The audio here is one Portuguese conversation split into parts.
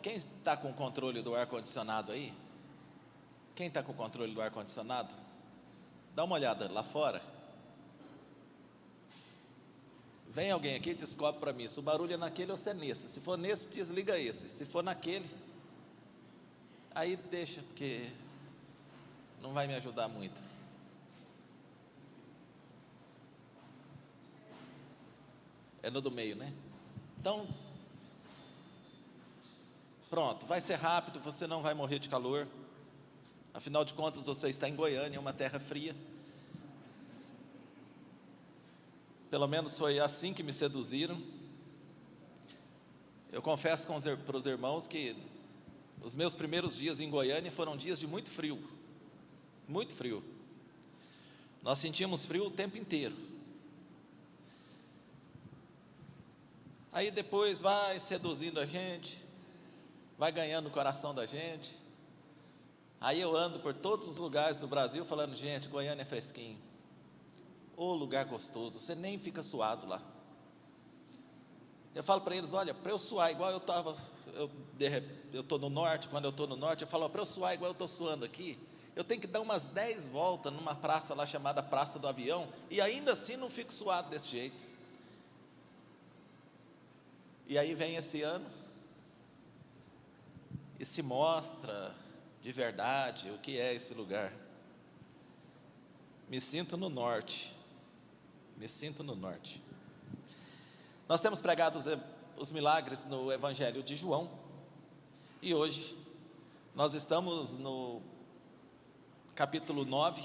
quem está com o controle do ar-condicionado aí? Quem está com o controle do ar-condicionado? Dá uma olhada lá fora. Vem alguém aqui e descobre para mim se o barulho é naquele ou se é nesse. Se for nesse, desliga esse. Se for naquele, aí deixa, porque não vai me ajudar muito. É no do meio, né? Então, pronto, vai ser rápido, você não vai morrer de calor. Afinal de contas, você está em Goiânia, uma terra fria. Pelo menos foi assim que me seduziram. Eu confesso para os irmãos que os meus primeiros dias em Goiânia foram dias de muito frio. Muito frio. Nós sentíamos frio o tempo inteiro. Aí depois vai seduzindo a gente, vai ganhando o coração da gente. Aí eu ando por todos os lugares do Brasil falando, gente, Goiânia é fresquinho. Ô lugar gostoso, você nem fica suado lá. Eu falo para eles, olha, para eu suar igual eu estava, eu estou no norte, quando eu estou no norte, eu falo, para eu suar igual eu estou suando aqui, eu tenho que dar umas 10 voltas numa praça lá chamada Praça do Avião, e ainda assim não fico suado desse jeito. E aí vem esse ano, e se mostra de verdade o que é esse lugar. Me sinto no norte, me sinto no norte. Nós temos pregado os milagres no Evangelho de João, e hoje nós estamos no capítulo 9,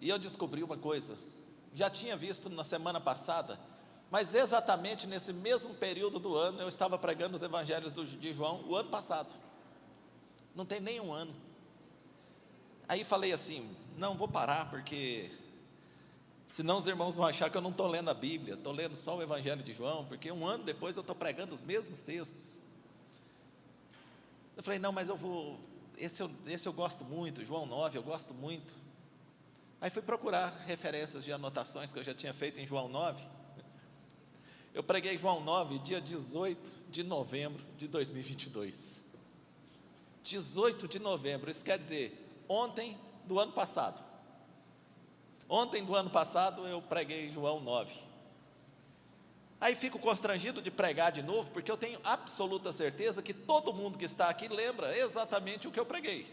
e eu descobri uma coisa, já tinha visto na semana passada, mas exatamente nesse mesmo período do ano, eu estava pregando os Evangelhos de João, o ano passado, não tem nem um ano. Aí falei assim, não, vou parar, porque senão os irmãos vão achar que eu não estou lendo a Bíblia, estou lendo só o Evangelho de João, porque um ano depois eu estou pregando os mesmos textos. Eu falei, não, mas eu vou, esse eu gosto muito, João 9, eu gosto muito. Aí fui procurar referências de anotações que eu já tinha feito em João 9. Eu preguei João 9, dia 18 de novembro de 2022. 18 de novembro, isso quer dizer, ontem do ano passado. Ontem do ano passado eu preguei João 9. Aí fico constrangido de pregar de novo, porque eu tenho absoluta certeza que todo mundo que está aqui lembra exatamente o que eu preguei.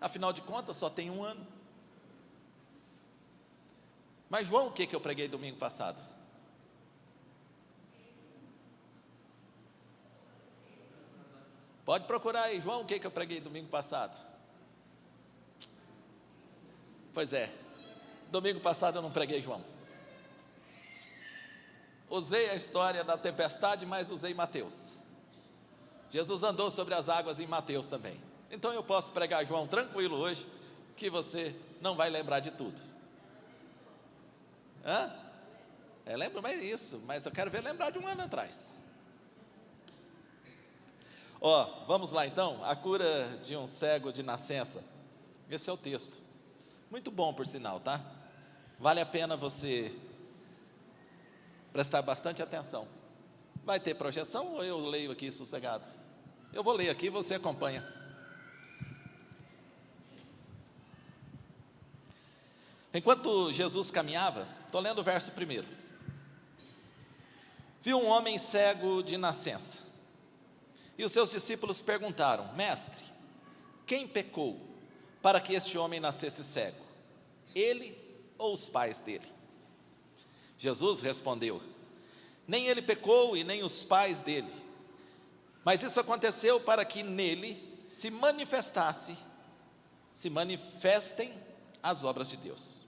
Afinal de contas, só tem um ano. Mas João, o que eu preguei domingo passado? Pode procurar aí, João, o que eu preguei domingo passado? Pois é, domingo passado eu não preguei João. Usei a história da tempestade, mas usei Mateus. Jesus andou sobre as águas em Mateus também. Então eu posso pregar João tranquilo hoje, que você não vai lembrar de tudo. Hã? Lembro mais isso, mas eu quero ver lembrar de um ano atrás. Vamos lá então, a cura de um cego de nascença. Esse é o texto. Muito bom, por sinal, tá? Vale a pena você prestar bastante atenção. Vai ter projeção ou eu leio aqui sossegado? Eu vou ler aqui e você acompanha. Enquanto Jesus caminhava, estou lendo o verso primeiro. Viu um homem cego de nascença. E os seus discípulos perguntaram, mestre, quem pecou para que este homem nascesse cego? Ele ou os pais dele? Jesus respondeu, nem ele pecou e nem os pais dele, mas isso aconteceu para que nele se manifestem as obras de Deus.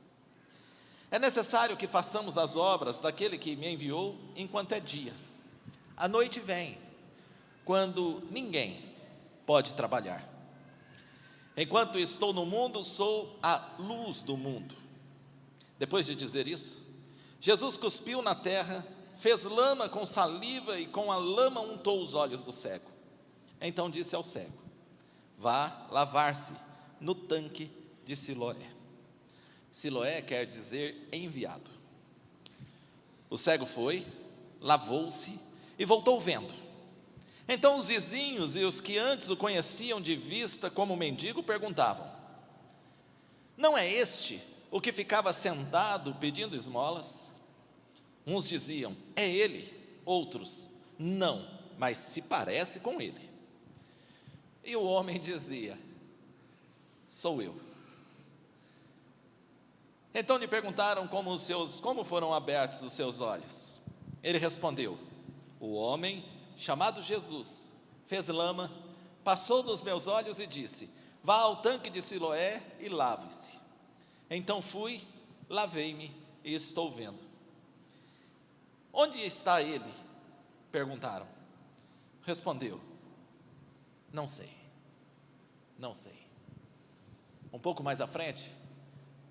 É necessário que façamos as obras daquele que me enviou enquanto é dia. A noite vem, quando ninguém pode trabalhar. Enquanto estou no mundo, sou a luz do mundo. Depois de dizer isso, Jesus cuspiu na terra, fez lama com saliva e com a lama untou os olhos do cego. Então disse ao cego, vá lavar-se no tanque de Siloé. Siloé quer dizer enviado. O cego foi, lavou-se e voltou vendo. Então os vizinhos e os que antes o conheciam de vista como mendigo perguntavam: não é este o que ficava sentado pedindo esmolas? Uns diziam: é ele. Outros: não, mas se parece com ele. E o homem dizia: sou eu. Então lhe perguntaram como foram abertos os seus olhos. Ele respondeu: o homem chamado Jesus fez lama, passou nos meus olhos e disse: vá ao tanque de Siloé e lave-se. Então fui, lavei-me e estou vendo. Onde está ele? Perguntaram. Respondeu: não sei, não sei. Um pouco mais à frente,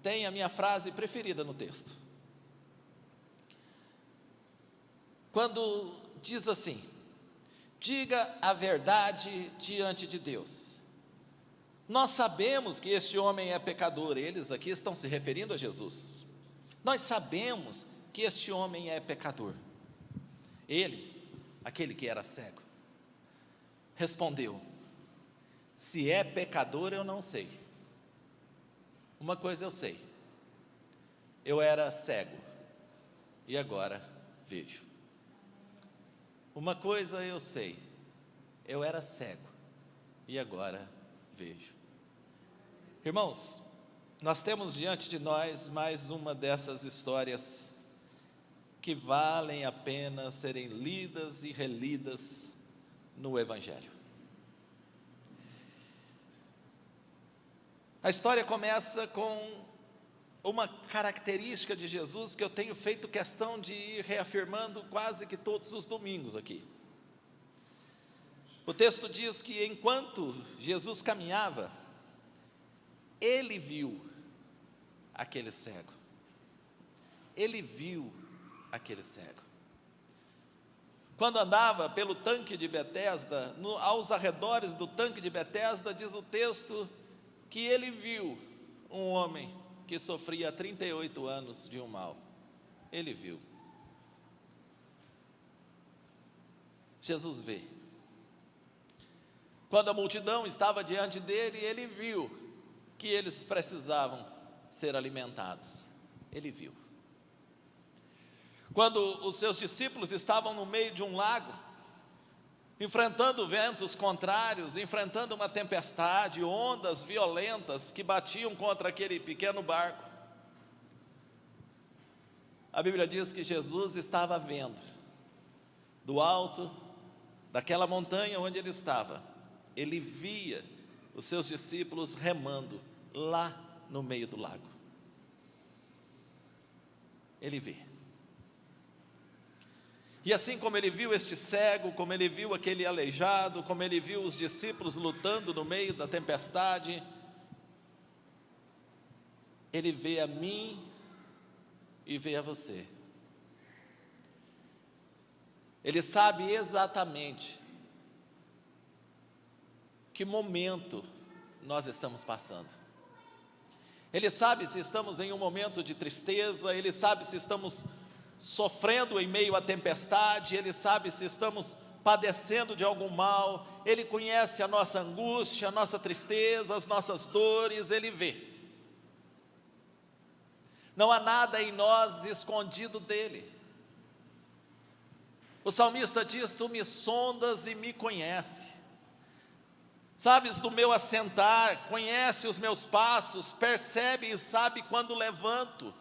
tem a minha frase preferida no texto. Quando diz assim: diga a verdade diante de Deus. Nós sabemos que este homem é pecador. Eles aqui estão se referindo a Jesus. Nós sabemos que este homem é pecador. Ele, aquele que era cego, respondeu: se é pecador eu não sei. Uma coisa eu sei: eu era cego e agora vejo. Uma coisa eu sei: eu era cego e agora vejo. Irmãos, nós temos diante de nós mais uma dessas histórias que valem a pena serem lidas e relidas no Evangelho. A história começa com uma característica de Jesus que eu tenho feito questão de ir reafirmando quase que todos os domingos aqui. O texto diz que enquanto Jesus caminhava, ele viu aquele cego. Ele viu aquele cego. Quando andava pelo tanque de Betesda, aos arredores do tanque de Betesda, diz o texto que ele viu um homem que sofria há 38 anos de um mal. Ele viu. Jesus vê. Quando a multidão estava diante dele, ele viu que eles precisavam ser alimentados. Ele viu. Quando os seus discípulos estavam no meio de um lago, enfrentando ventos contrários, enfrentando uma tempestade, ondas violentas que batiam contra aquele pequeno barco, a Bíblia diz que Jesus estava vendo, do alto daquela montanha onde ele estava, ele via os seus discípulos remando lá no meio do lago. Ele vê. E assim como ele viu este cego, como ele viu aquele aleijado, como ele viu os discípulos lutando no meio da tempestade, ele vê a mim e vê a você. Ele sabe exatamente que momento nós estamos passando. Ele sabe se estamos em um momento de tristeza, ele sabe se estamos sofrendo em meio à tempestade, ele sabe se estamos padecendo de algum mal, ele conhece a nossa angústia, a nossa tristeza, as nossas dores, ele vê. Não há nada em nós escondido dele. O salmista diz: tu me sondas e me conhece. Sabes do meu assentar, conhece os meus passos, percebe e sabe quando levanto.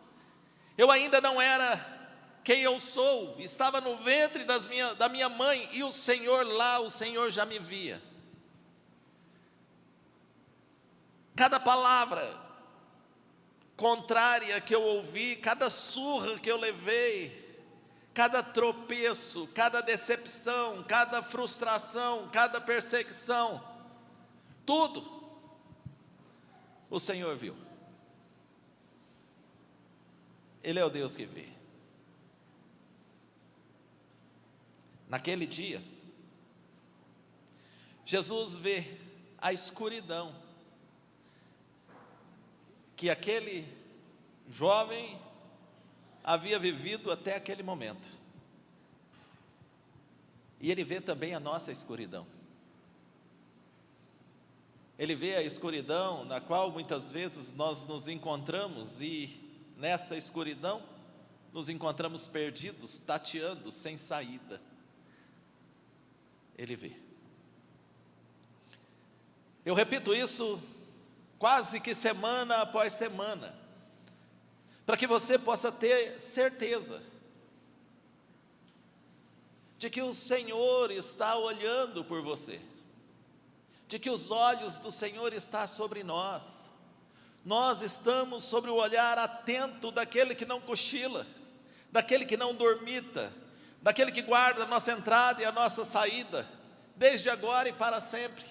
Eu ainda não era quem eu sou, estava no ventre da minha mãe, e o Senhor lá, o Senhor já me via. Cada palavra contrária que eu ouvi, cada surra que eu levei, cada tropeço, cada decepção, cada frustração, cada perseguição, tudo o Senhor viu. Ele é o Deus que vê. Naquele dia, Jesus vê a escuridão que aquele jovem havia vivido até aquele momento. E Ele vê também a nossa escuridão. Ele vê a escuridão na qual muitas vezes nós nos encontramos, e nessa escuridão nos encontramos perdidos, tateando, sem saída. Ele vê. Eu repito isso quase que semana após semana, para que você possa ter certeza de que o Senhor está olhando por você, de que os olhos do Senhor estão sobre nós. Nós estamos sobre o olhar atento daquele que não cochila, daquele que não dormita, daquele que guarda a nossa entrada e a nossa saída, desde agora e para sempre.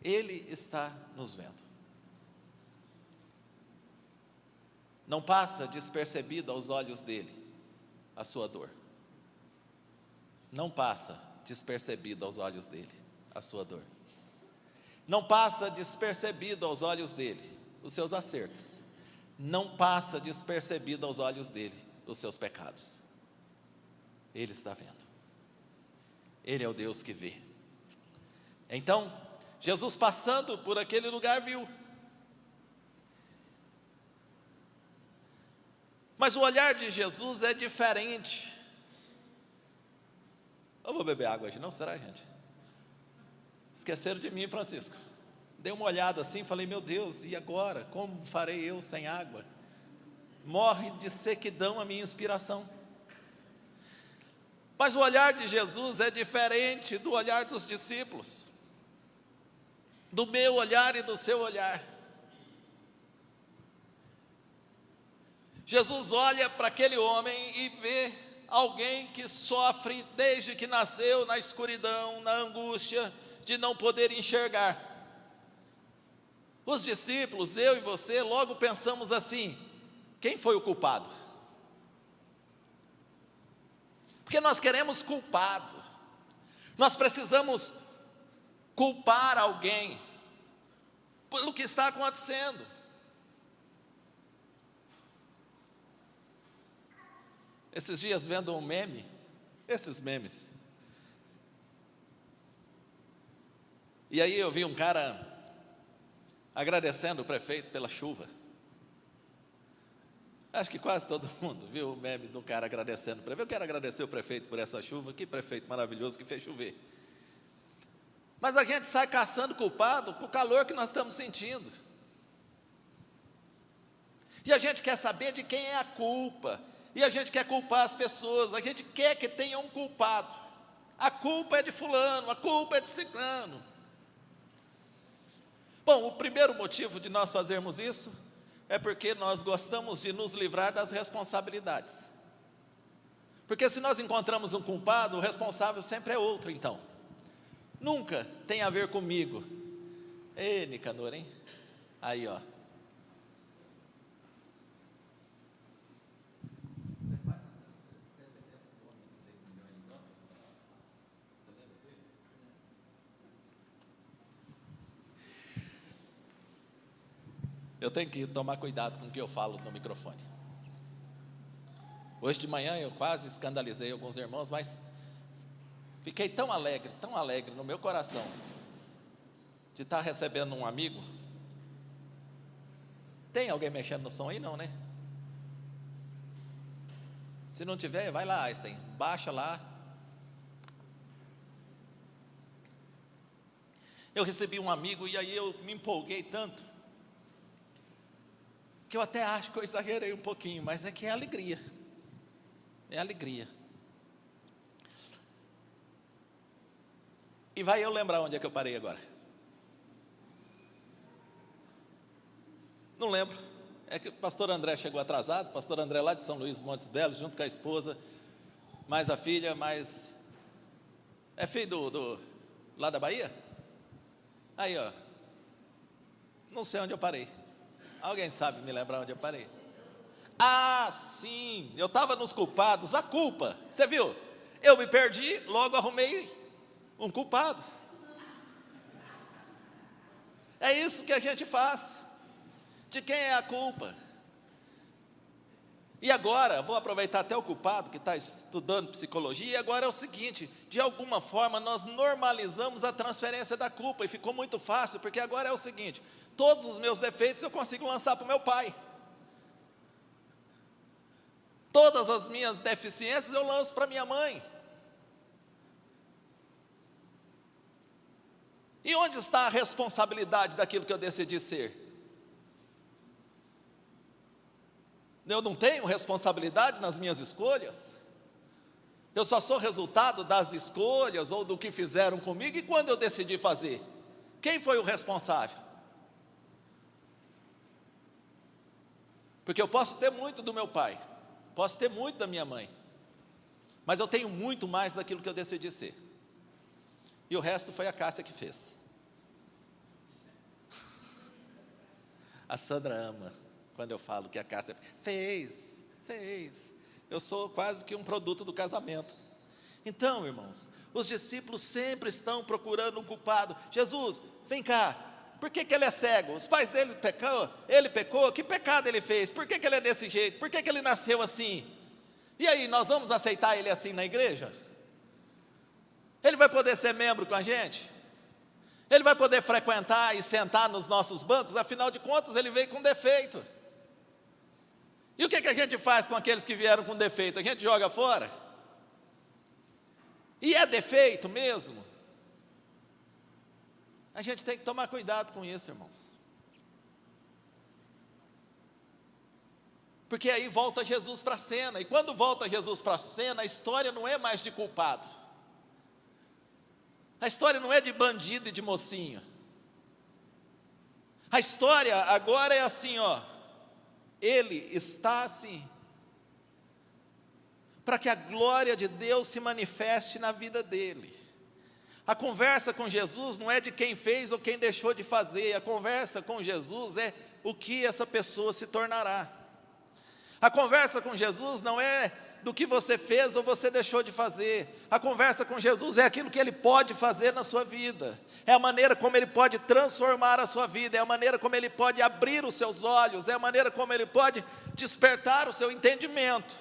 Ele está nos vendo. Não passa despercebida aos olhos dele a sua dor. Não passa despercebida aos olhos dele a sua dor. Não passa despercebido aos olhos dele os seus acertos. Não passa despercebido aos olhos dele os seus pecados. Ele está vendo. Ele é o Deus que vê. Então, Jesus passando por aquele lugar viu. Mas o olhar de Jesus é diferente. Eu vou beber água hoje não? Será, gente? Esqueceram de mim, Francisco. Dei uma olhada assim, falei, meu Deus, e agora? Como farei eu sem água? Morre de sequidão a minha inspiração. Mas o olhar de Jesus é diferente do olhar dos discípulos, do meu olhar e do seu olhar. Jesus olha para aquele homem e vê alguém que sofre desde que nasceu na escuridão, na angústia de não poder enxergar. Os discípulos, eu e você, logo pensamos assim: quem foi o culpado? Porque nós queremos culpado, nós precisamos culpar alguém pelo que está acontecendo. Esses dias vendo um meme, esses memes, e aí eu vi um cara agradecendo o prefeito pela chuva. Acho que quase todo mundo viu o meme do cara agradecendo o prefeito. Eu quero agradecer o prefeito por essa chuva, que prefeito maravilhoso que fez chover. Mas a gente sai caçando culpado por calor que nós estamos sentindo. E a gente quer saber de quem é a culpa. E a gente quer culpar as pessoas, a gente quer que tenha um culpado. A culpa é de fulano, a culpa é de ciclano. Bom, o primeiro motivo de nós fazermos isso é porque nós gostamos de nos livrar das responsabilidades. Porque se nós encontramos um culpado, o responsável sempre é outro, então. Nunca tem a ver comigo. Ê, Nicanor, hein? Aí, ó. Eu tenho que tomar cuidado com o que eu falo no microfone. Hoje de manhã eu quase escandalizei alguns irmãos, mas fiquei tão alegre no meu coração, de estar recebendo um amigo. Tem alguém mexendo no som aí? Não, né? Se não tiver, vai lá, Einstein, baixa lá. Eu recebi um amigo e aí eu me empolguei tanto, que eu até acho que eu exagerei um pouquinho, mas é que é alegria. É alegria. E vai eu lembrar onde é que eu parei agora. Não lembro. É que o pastor André chegou atrasado, pastor André lá de São Luís dos Montes Belos, junto com a esposa, mais a filha, mais... É filho lá da Bahia? Aí, ó. Não sei onde eu parei. Alguém sabe me lembrar onde eu parei? Ah, sim, eu estava nos culpados, a culpa, você viu? Eu me perdi, logo arrumei um culpado. É isso que a gente faz. De quem é a culpa? E agora, vou aproveitar até o culpado que está estudando psicologia, e agora é o seguinte, de alguma forma nós normalizamos a transferência da culpa, e ficou muito fácil, porque agora é o seguinte, todos os meus defeitos eu consigo lançar para o meu pai. Todas as minhas deficiências eu lanço para minha mãe. E onde está a responsabilidade daquilo que eu decidi ser? Eu não tenho responsabilidade nas minhas escolhas? Eu só sou resultado das escolhas ou do que fizeram comigo, e quando eu decidi fazer? Quem foi o responsável? Porque eu posso ter muito do meu pai, posso ter muito da minha mãe, mas eu tenho muito mais daquilo que eu decidi ser. E o resto foi a Cássia que fez. A Sandra ama quando eu falo que a Cássia fez. Eu sou quase que um produto do casamento. Então, irmãos, os discípulos sempre estão procurando um culpado. Jesus, vem cá, por que ele é cego? Os pais dele pecou, ele pecou, que pecado ele fez? Por que ele é desse jeito? Por que ele nasceu assim? E aí, nós vamos aceitar ele assim na igreja? Ele vai poder ser membro com a gente? Ele vai poder frequentar e sentar nos nossos bancos? Afinal de contas, ele veio com defeito. E o que a gente faz com aqueles que vieram com defeito? A gente joga fora? E é defeito mesmo? A gente tem que tomar cuidado com isso, irmãos. Porque aí volta Jesus para a cena, e quando volta Jesus para a cena, a história não é mais de culpado. A história não é de bandido e de mocinho. A história agora é assim, ó. Ele está assim, para que a glória de Deus se manifeste na vida dele. A conversa com Jesus não é de quem fez ou quem deixou de fazer, a conversa com Jesus é o que essa pessoa se tornará. A conversa com Jesus não é do que você fez ou você deixou de fazer, a conversa com Jesus é aquilo que Ele pode fazer na sua vida, é a maneira como Ele pode transformar a sua vida, é a maneira como Ele pode abrir os seus olhos, é a maneira como Ele pode despertar o seu entendimento,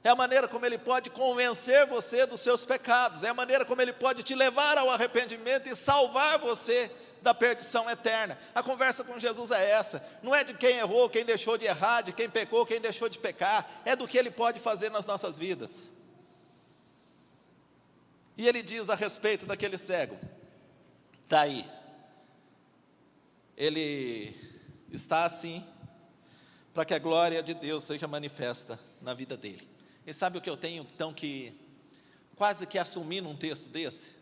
é a maneira como Ele pode convencer você dos seus pecados, é a maneira como Ele pode te levar ao arrependimento e salvar você da perdição eterna. A conversa com Jesus é essa, não é de quem errou, quem deixou de errar, de quem pecou, quem deixou de pecar, é do que Ele pode fazer nas nossas vidas. E Ele diz a respeito daquele cego, está aí, ele está assim, para que a glória de Deus seja manifesta na vida dele. E sabe o que eu tenho então que quase que assumir num texto desse?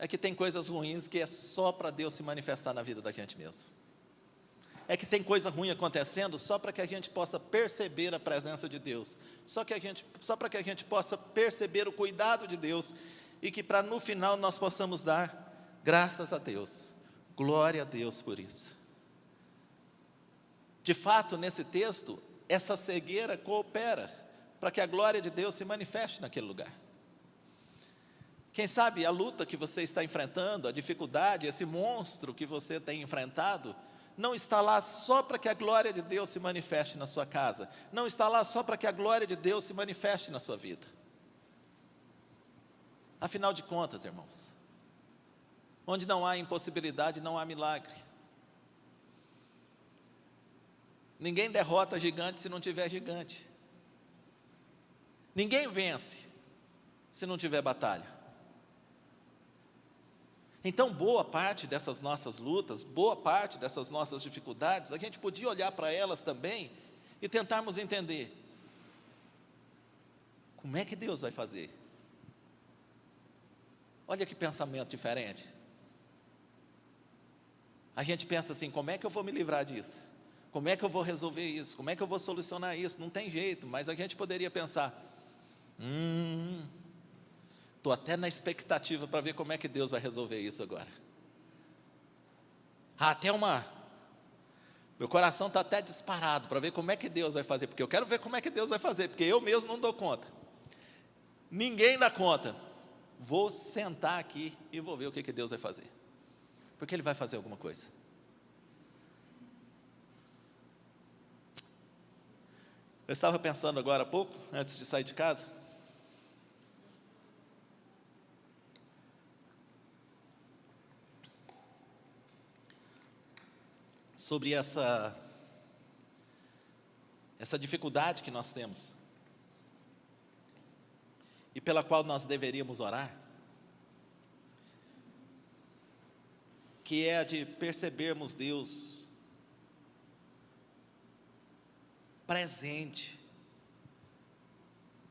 É que tem coisas ruins que é só para Deus se manifestar na vida da gente mesmo. É que tem coisa ruim acontecendo só para que a gente possa perceber a presença de Deus, só para que a gente possa perceber o cuidado de Deus, e que para no final nós possamos dar graças a Deus, glória a Deus por isso. De fato, nesse texto, essa cegueira coopera para que a glória de Deus se manifeste naquele lugar. Quem sabe a luta que você está enfrentando, a dificuldade, esse monstro que você tem enfrentado, não está lá só para que a glória de Deus se manifeste na sua casa, não está lá só para que a glória de Deus se manifeste na sua vida. Afinal de contas, irmãos, onde não há impossibilidade, não há milagre. Ninguém derrota gigante se não tiver gigante. Ninguém vence se não tiver batalha. Então, boa parte dessas nossas lutas, boa parte dessas nossas dificuldades, a gente podia olhar para elas também e tentarmos entender como é que Deus vai fazer. Olha que pensamento diferente. A gente pensa assim, como é que eu vou me livrar disso? Como é que eu vou resolver isso? Como é que eu vou solucionar isso? Não tem jeito, mas a gente poderia pensar, estou até na expectativa para ver como é que Deus vai resolver isso agora. Meu coração está até disparado para ver como é que Deus vai fazer, porque eu quero ver como é que Deus vai fazer, porque eu mesmo não dou conta. Ninguém dá conta. Vou sentar aqui e vou ver o que Deus vai fazer, porque Ele vai fazer alguma coisa. Eu estava pensando agora há pouco, antes de sair de casa, sobre essa dificuldade que nós temos, e pela qual nós deveríamos orar, que é a de percebermos Deus presente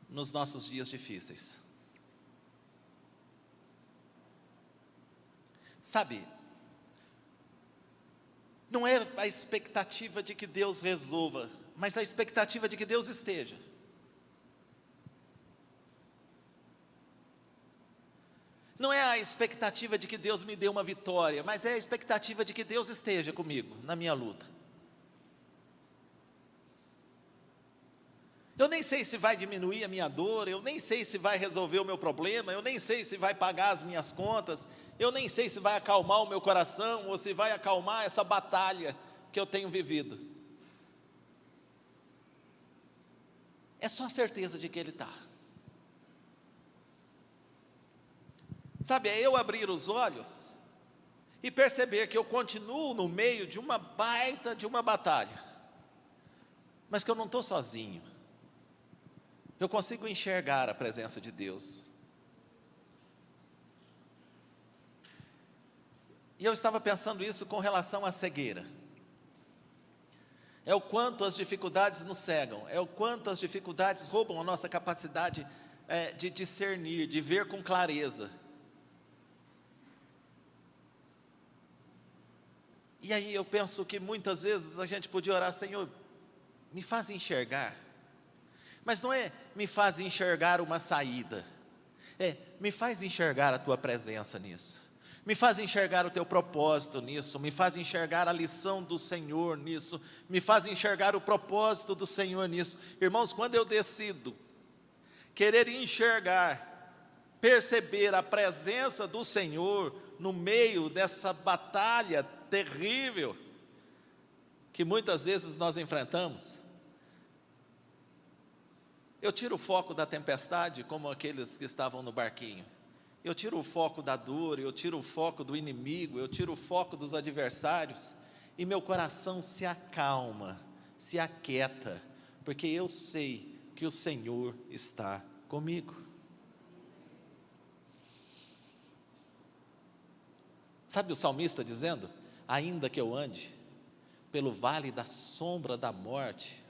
nos nossos dias difíceis. Sabe, não é a expectativa de que Deus resolva, mas a expectativa de que Deus esteja. Não é a expectativa de que Deus me dê uma vitória, mas é a expectativa de que Deus esteja comigo na minha luta. Eu nem sei se vai diminuir a minha dor, eu nem sei se vai resolver o meu problema, eu nem sei se vai pagar as minhas contas, eu nem sei se vai acalmar o meu coração, ou se vai acalmar essa batalha que eu tenho vivido. É só a certeza de que Ele está. Sabe, é eu abrir os olhos e perceber que eu continuo no meio de uma baita de uma batalha, mas que eu não estou sozinho. Eu consigo enxergar a presença de Deus. E eu estava pensando isso com relação à cegueira. É o quanto as dificuldades nos cegam, é o quanto as dificuldades roubam a nossa capacidade de discernir, de ver com clareza. E aí eu penso que muitas vezes a gente podia orar: Senhor, me faz enxergar. Mas não é me faz enxergar uma saída, me faz enxergar a Tua presença nisso, me faz enxergar o Teu propósito nisso, me faz enxergar a lição do Senhor nisso, me faz enxergar o propósito do Senhor nisso. Irmãos, quando eu decido querer enxergar, perceber a presença do Senhor no meio dessa batalha terrível que muitas vezes nós enfrentamos, eu tiro o foco da tempestade, como aqueles que estavam no barquinho. Eu tiro o foco da dor, eu tiro o foco do inimigo, eu tiro o foco dos adversários, e meu coração se acalma, se aquieta, porque eu sei que o Senhor está comigo. Sabe o salmista dizendo: ainda que eu ande pelo vale da sombra da morte,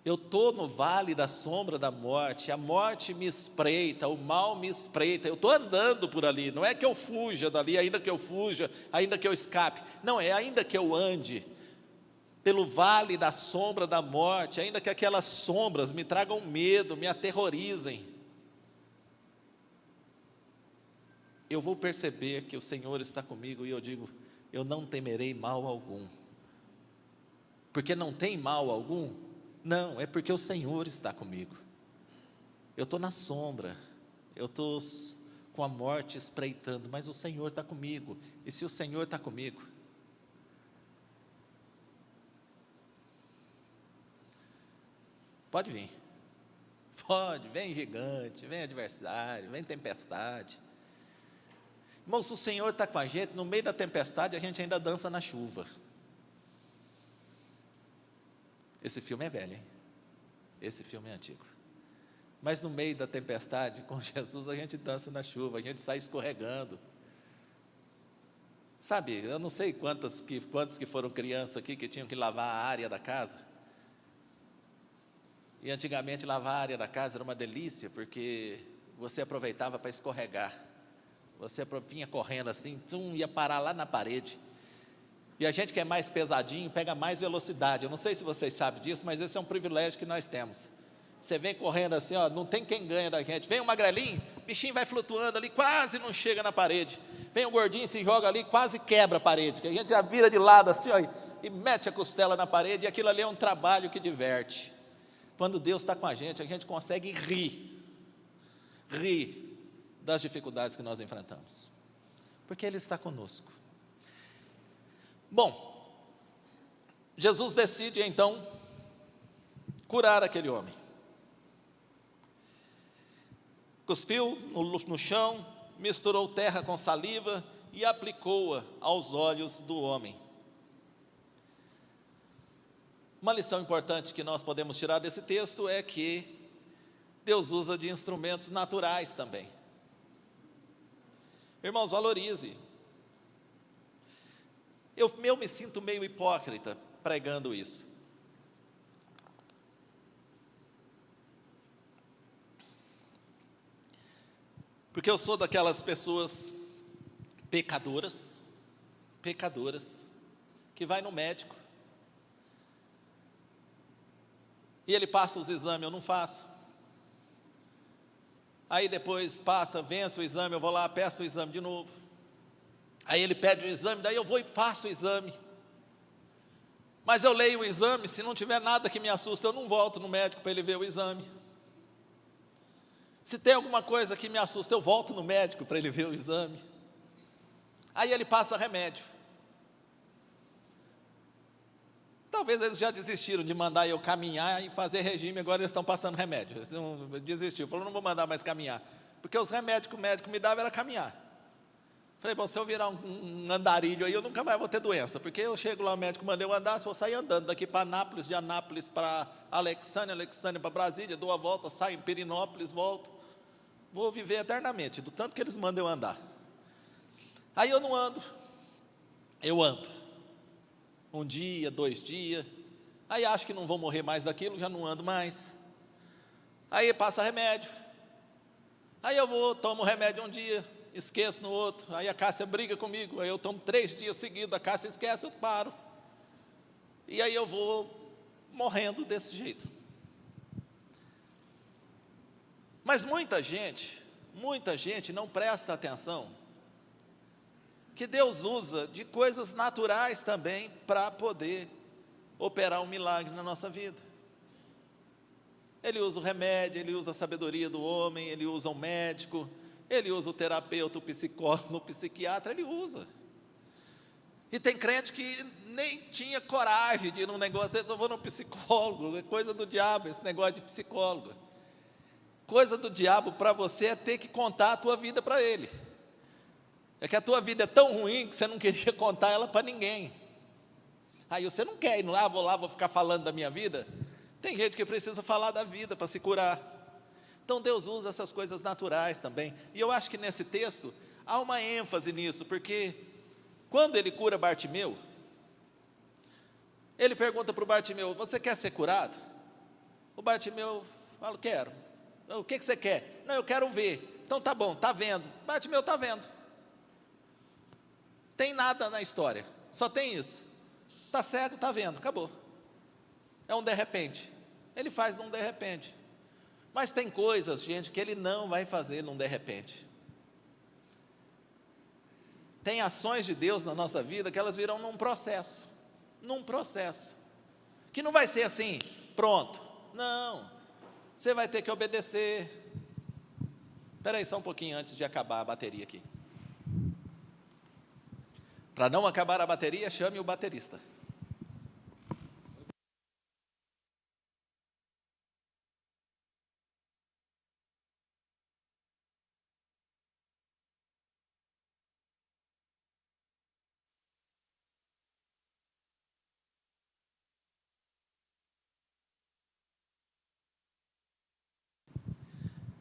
eu estou no vale da sombra da morte, a morte me espreita, o mal me espreita, eu estou andando por ali, não é que eu fuja dali, ainda que eu fuja, ainda que eu escape, não, é ainda que eu ande pelo vale da sombra da morte, ainda que aquelas sombras me tragam medo, me aterrorizem, eu vou perceber que o Senhor está comigo, e eu digo: eu não temerei mal algum. Porque não tem mal algum? Não, é porque o Senhor está comigo. Eu estou na sombra, eu estou com a morte espreitando, mas o Senhor está comigo. E se o Senhor está comigo, pode vir, pode, vem gigante, vem adversário, vem tempestade. Irmão, se o Senhor está com a gente, no meio da tempestade a gente ainda dança na chuva. Esse filme é velho, hein? Esse filme é antigo. Mas no meio da tempestade, com Jesus, a gente dança na chuva, a gente sai escorregando. Sabe, eu não sei quantos que foram crianças aqui que tinham que lavar a área da casa. E antigamente lavar a área da casa era uma delícia, porque você aproveitava para escorregar. Você vinha correndo assim, ia parar lá na parede. E a gente que é mais pesadinho, pega mais velocidade. Eu não sei se vocês sabem disso, mas esse é um privilégio que nós temos. Você vem correndo assim, não tem quem ganha da gente. Vem o magrelinho, o bichinho vai flutuando ali, quase não chega na parede. Vem o gordinho, se joga ali, quase quebra a parede. Que a gente já vira de lado assim, e mete a costela na parede, e aquilo ali é um trabalho que diverte. Quando Deus está com a gente consegue rir das dificuldades que nós enfrentamos, porque Ele está conosco. Bom, Jesus decide então curar aquele homem. Cuspiu no chão, misturou terra com saliva e aplicou-a aos olhos do homem. Uma lição importante que nós podemos tirar desse texto é que Deus usa de instrumentos naturais também. Irmãos, valorize. Eu me sinto meio hipócrita pregando isso. Porque eu sou daquelas pessoas pecadoras, que vai no médico, e ele passa os exames, eu não faço. Aí depois passa, vence o exame, eu vou lá, peço o exame de novo. Aí ele pede o exame, daí eu vou e faço o exame. Mas eu leio o exame, se não tiver nada que me assusta, eu não volto no médico para ele ver o exame. Se tem alguma coisa que me assusta, eu volto no médico para ele ver o exame. Aí ele passa remédio. Talvez eles já desistiram de mandar eu caminhar e fazer regime, agora eles estão passando remédio. Eles desistiram, falou, não vou mandar mais caminhar. Porque os remédios que o médico me dava era caminhar. Falei, bom, se eu virar um andarilho aí, eu nunca mais vou ter doença. Porque eu chego lá, o médico manda eu andar, se eu sair andando daqui para Anápolis, de Anápolis para Alexânia para Brasília, dou a volta, saio em Perinópolis, volto. Vou viver eternamente, do tanto que eles mandam eu andar. Aí eu não ando, eu ando. Um dia, 2 dias, aí acho que não vou morrer mais daquilo, já não ando mais. Aí passa remédio. Aí eu vou, tomo remédio um dia, esqueço no outro. Aí a Cássia briga comigo, aí eu tomo 3 dias seguidos, a Cássia esquece, eu paro. E aí eu vou morrendo desse jeito. Mas muita gente não presta atenção que Deus usa de coisas naturais também para poder operar um milagre na nossa vida. Ele usa o remédio, ele usa a sabedoria do homem, ele usa o médico, ele usa o terapeuta, o psicólogo, o psiquiatra, ele usa. E tem crente que nem tinha coragem de ir num negócio desse, eu vou no psicólogo, é coisa do diabo esse negócio de psicólogo. Coisa do diabo para você é ter que contar a tua vida para ele. É que a tua vida é tão ruim que você não queria contar ela para ninguém. Aí você não quer ir lá, vou ficar falando da minha vida. Tem gente que precisa falar da vida para se curar. Então Deus usa essas coisas naturais também. E eu acho que nesse texto há uma ênfase nisso, porque quando ele cura Bartimeu, ele pergunta para o Bartimeu, você quer ser curado? O Bartimeu fala, quero. O que você quer? Não, eu quero ver. Então tá bom, tá vendo. Bartimeu está vendo. Tem nada na história, só tem isso. Está cego, está vendo, acabou. É um de repente. Ele faz num de repente. Mas tem coisas, gente, que ele não vai fazer num de repente. Tem ações de Deus na nossa vida que elas virão num processo. Que não vai ser assim, pronto. Não, você vai ter que obedecer. Espera aí só um pouquinho antes de acabar a bateria aqui. Para não acabar a bateria, chame o baterista.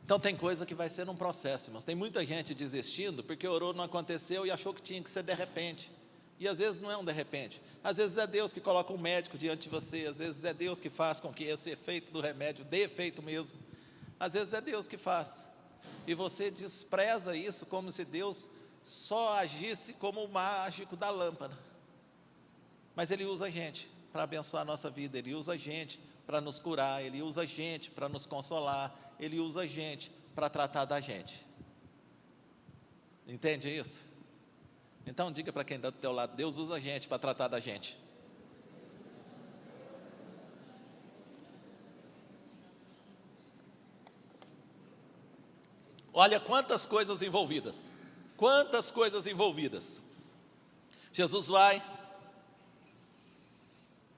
Então tem coisa que vai ser um processo, irmãos. Tem muita gente desistindo porque orou, não aconteceu e achou que tinha que ser de repente. E às vezes não é um de repente. Às vezes é Deus que coloca um médico diante de você. Às vezes é Deus que faz com que esse efeito do remédio dê efeito mesmo. Às vezes é Deus que faz. E você despreza isso como se Deus só agisse como o mágico da lâmpada. Mas Ele usa a gente para abençoar a nossa vida. Ele usa a gente para nos curar. Ele usa a gente para nos consolar. Ele usa a gente para tratar da gente. Entende isso? Então diga para quem está do teu lado, Deus usa a gente para tratar da gente. Olha quantas coisas envolvidas. Quantas coisas envolvidas. Jesus vai,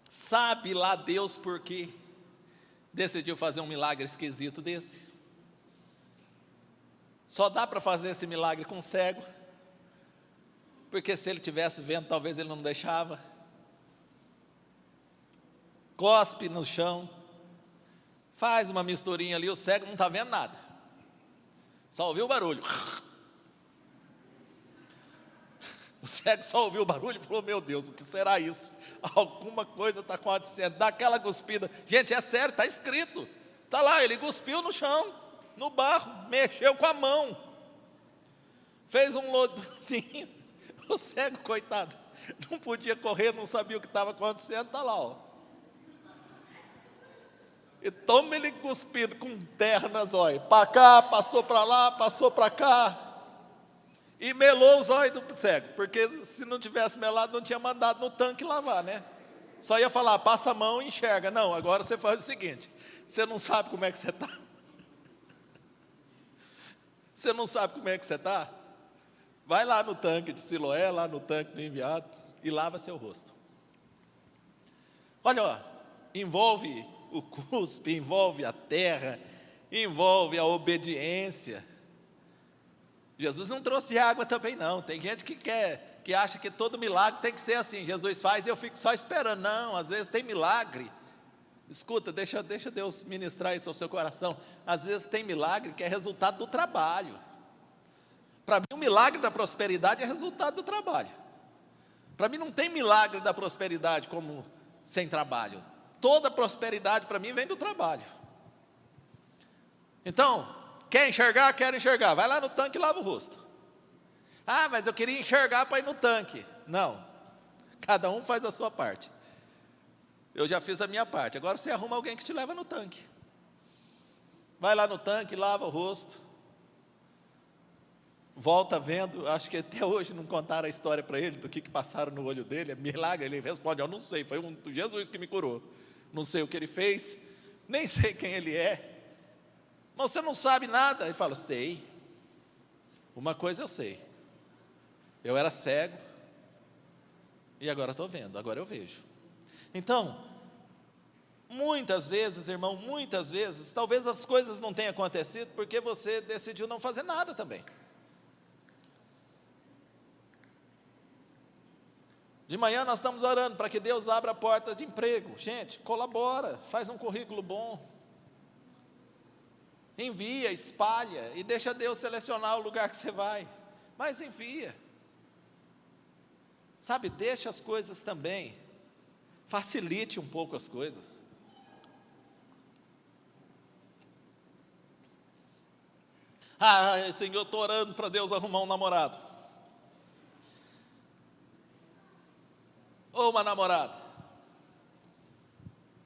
sabe lá Deus por quê. decidiu fazer um milagre esquisito desse. Só dá para fazer esse milagre com cego, porque se ele tivesse vendo, talvez ele não deixava. Cospe no chão, faz uma misturinha ali, o cego não está vendo nada, só ouviu o barulho. O cego só ouviu o barulho e falou: meu Deus, o que será isso? Alguma coisa está acontecendo. Dá aquela cuspida. Gente, é sério, está escrito. Está lá, ele cuspiu no chão, no barro, mexeu com a mão, fez um lodozinho. O cego, coitado, não podia correr, não sabia o que estava acontecendo. Está lá, ó. E toma ele cuspido com terra nas olhos. Para cá, passou para lá, passou para cá. E melou os olhos do cego, porque se não tivesse melado, não tinha mandado no tanque lavar, né? Só ia falar: passa a mão e enxerga. Não, agora você faz o seguinte: você não sabe como é que você está? Você não sabe como é que você está? Vai lá no tanque de Siloé, lá no tanque do enviado, e lava seu rosto. Olha, ó, envolve o cuspe, envolve a terra, envolve a obediência. Jesus não trouxe água também não. Tem gente que acha que todo milagre tem que ser assim: Jesus faz e eu fico só esperando. Não, às vezes tem milagre. Escuta, deixa Deus ministrar isso ao seu coração. Às vezes tem milagre que é resultado do trabalho. Para mim, o milagre da prosperidade é resultado do trabalho. Para mim não tem milagre da prosperidade como sem trabalho. Toda prosperidade para mim vem do trabalho. Então, quer enxergar? Quero enxergar. Vai lá no tanque e lava o rosto. Ah, mas eu queria enxergar para ir no tanque. Não, cada um faz a sua parte. Eu já fiz a minha parte. Agora você arruma alguém que te leva no tanque. Vai lá no tanque, lava o rosto. Volta vendo. Acho que até hoje não contaram a história para ele do que passaram no olho dele. É milagre. Ele responde: eu não sei, foi Jesus que me curou. Não sei o que ele fez, nem sei quem ele é. Mas você não sabe nada. Ele fala: sei. Uma coisa eu sei: eu era cego e agora estou vendo, agora eu vejo. Então, muitas vezes, irmão, muitas vezes, talvez as coisas não tenham acontecido porque você decidiu não fazer nada também. De manhã nós estamos orando para que Deus abra a porta de emprego. Gente, colabora, faz um currículo bom. Envia, espalha e deixa Deus selecionar o lugar que você vai. Mas envia. Sabe, deixa as coisas também. Facilite um pouco as coisas. Ah, Senhor, estou orando para Deus arrumar um namorado. Ou uma namorada.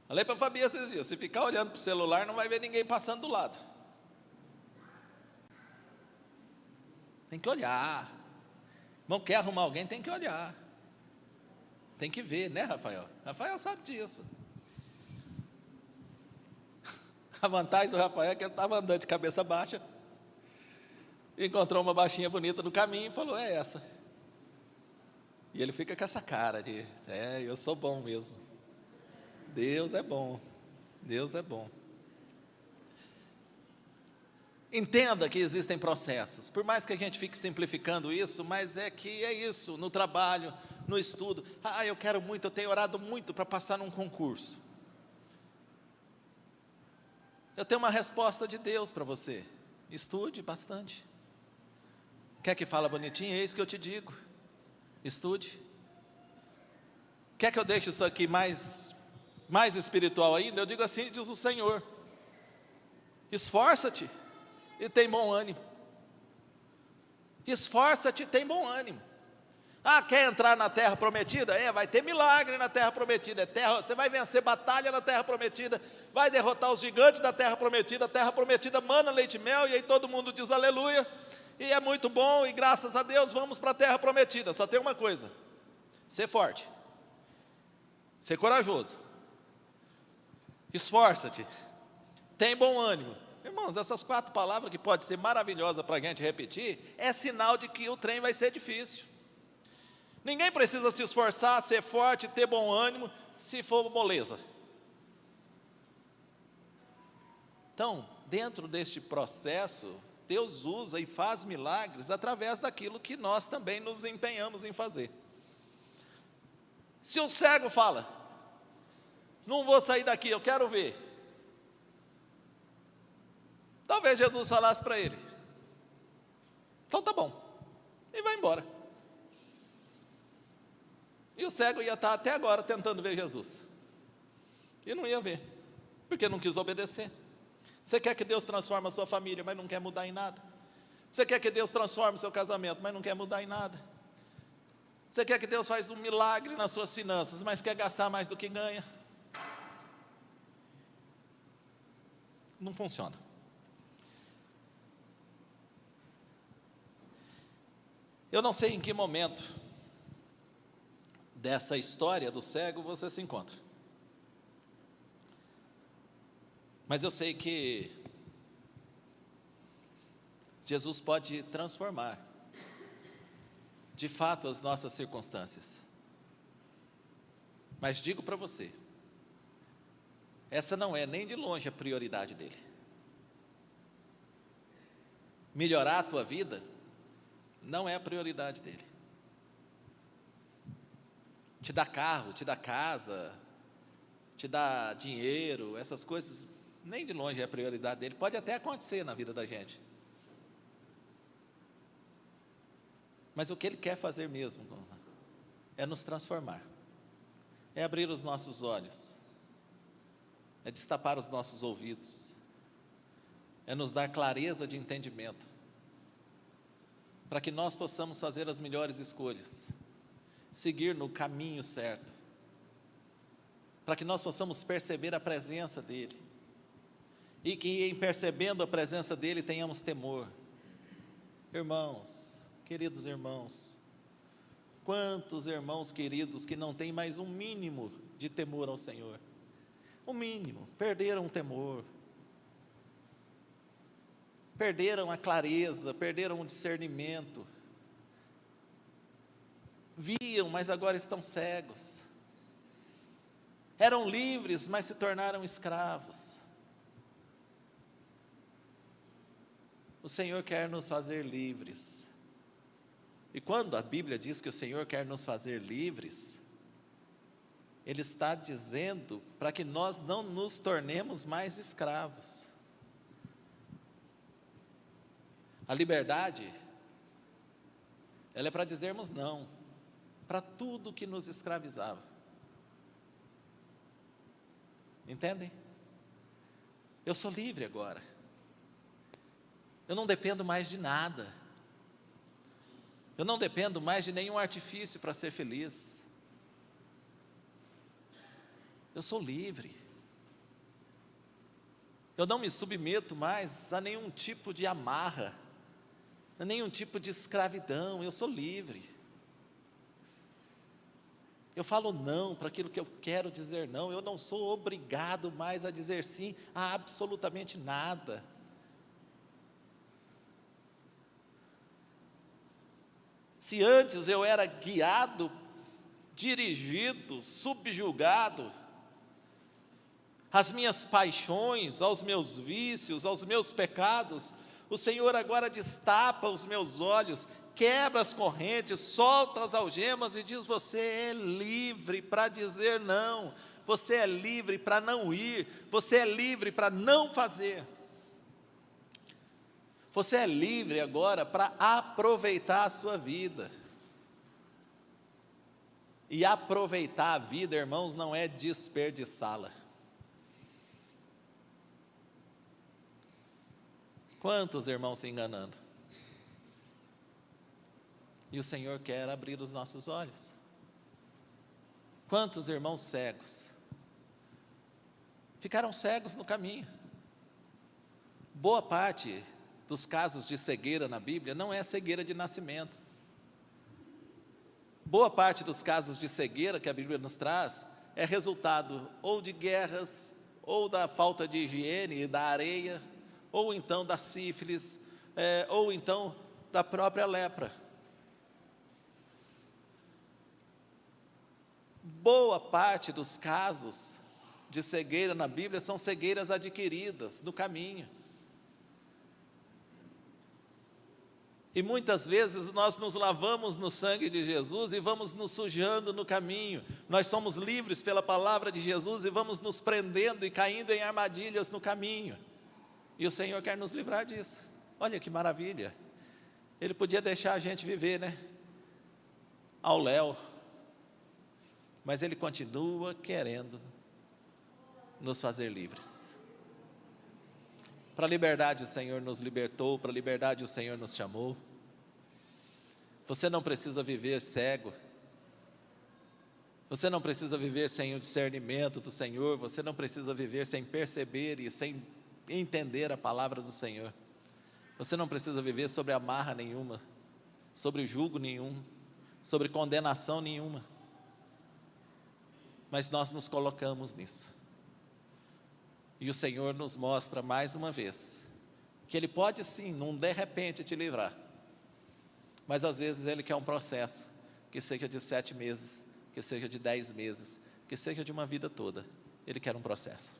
Falei para a Fabi esses dias: se ficar olhando para o celular, não vai ver ninguém passando do lado. Tem que olhar. Não quer arrumar alguém, tem que olhar. Tem que ver, né, Rafael? Rafael sabe disso. A vantagem do Rafael é que ele estava andando de cabeça baixa, encontrou uma baixinha bonita no caminho e falou: é essa. E ele fica com essa cara de: eu sou bom mesmo. Deus é bom. Deus é bom. Entenda que existem processos, por mais que a gente fique simplificando isso, mas é que é isso, no trabalho, no estudo. Ah, eu quero muito, eu tenho orado muito para passar num concurso. Eu tenho uma resposta de Deus para você: estude bastante. Quer que fala bonitinho? É isso que eu te digo: estude. Quer que eu deixe isso aqui mais espiritual ainda? Eu digo assim: diz o Senhor: esforça-te e tem bom ânimo. Esforça-te e tem bom ânimo. Ah, quer entrar na terra prometida? Vai ter milagre na terra prometida. Você vai vencer batalha na terra prometida, vai derrotar os gigantes da terra prometida. A terra prometida mana leite e mel, e aí todo mundo diz aleluia, e é muito bom, e graças a Deus vamos para a terra prometida. Só tem uma coisa: ser forte, ser corajoso, esforça-te, tem bom ânimo. Irmãos, essas 4 palavras, que pode ser maravilhosa para a gente repetir, é sinal de que o trem vai ser difícil. Ninguém precisa se esforçar, ser forte, ter bom ânimo, se for moleza. Então, dentro deste processo, Deus usa e faz milagres através daquilo que nós também nos empenhamos em fazer. Se um cego fala, não vou sair daqui, eu quero ver. Talvez Jesus falasse para ele, então tá bom, e vai embora. E o cego ia estar até agora tentando ver Jesus, e não ia ver, porque não quis obedecer. Você quer que Deus transforme a sua família, mas não quer mudar em nada. Você quer que Deus transforme o seu casamento, mas não quer mudar em nada. Você quer que Deus faça um milagre nas suas finanças, mas quer gastar mais do que ganha. Não funciona. Eu não sei em que momento dessa história do cego você se encontra. Mas eu sei que Jesus pode transformar, de fato, as nossas circunstâncias. Mas digo para você, essa não é nem de longe a prioridade dele. Melhorar a tua vida não é a prioridade dele. Te dá carro, te dá casa, te dá dinheiro, essas coisas, nem de longe é a prioridade dele. Pode até acontecer na vida da gente. Mas o que ele quer fazer mesmo é nos transformar, é abrir os nossos olhos, é destapar os nossos ouvidos, é nos dar clareza de entendimento, para que nós possamos fazer as melhores escolhas, seguir no caminho certo, para que nós possamos perceber a presença dEle, e que em percebendo a presença dEle tenhamos temor. Irmãos, queridos irmãos, quantos irmãos queridos que não têm mais um mínimo de temor ao Senhor, o mínimo, perderam o temor, perderam a clareza, perderam o discernimento, viam, mas agora estão cegos, eram livres, mas se tornaram escravos. O Senhor quer nos fazer livres. E quando a Bíblia diz que o Senhor quer nos fazer livres, Ele está dizendo para que nós não nos tornemos mais escravos. A liberdade, ela é para dizermos não, para tudo que nos escravizava. Entendem? Eu sou livre agora. Eu não dependo mais de nada. Eu não dependo mais de nenhum artifício para ser feliz. Eu sou livre. Eu não me submeto mais a nenhum tipo de amarra, a nenhum tipo de escravidão. Eu sou livre. Eu falo não para aquilo que eu quero dizer não. Eu não sou obrigado mais a dizer sim a absolutamente nada. Se antes eu era guiado, dirigido, subjugado, às minhas paixões, aos meus vícios, aos meus pecados, o Senhor agora destapa os meus olhos, quebra as correntes, solta as algemas e diz: você é livre para dizer não, você é livre para não ir, você é livre para não fazer. Você é livre agora para aproveitar a sua vida. E aproveitar a vida, irmãos, não é desperdiçá-la. Quantos irmãos se enganando? E o Senhor quer abrir os nossos olhos. Quantos irmãos cegos ficaram cegos no caminho? Boa parte dos casos de cegueira na Bíblia não é cegueira de nascimento. Boa parte dos casos de cegueira que a Bíblia nos traz é resultado ou de guerras, ou da falta de higiene, da areia, ou então da sífilis, ou então da própria lepra. Boa parte dos casos de cegueira na Bíblia são cegueiras adquiridas no caminho. E muitas vezes nós nos lavamos no sangue de Jesus e vamos nos sujando no caminho. Nós somos livres pela palavra de Jesus e vamos nos prendendo e caindo em armadilhas no caminho. E o Senhor quer nos livrar disso. Olha que maravilha. Ele podia deixar a gente viver, né? Ao léu. Mas Ele continua querendo nos fazer livres. Para a liberdade o Senhor nos libertou, para a liberdade o Senhor nos chamou. Você não precisa viver cego. Você não precisa viver sem o discernimento do Senhor. Você não precisa viver sem perceber e sem entender a palavra do Senhor. Você não precisa viver sobre amarra nenhuma, sobre jugo nenhum, sobre condenação nenhuma. Mas nós nos colocamos nisso. E o Senhor nos mostra mais uma vez que Ele pode sim, num de repente, te livrar. Mas às vezes Ele quer um processo, que seja de 7 meses, que seja de 10 meses, que seja de uma vida toda. Ele quer um processo.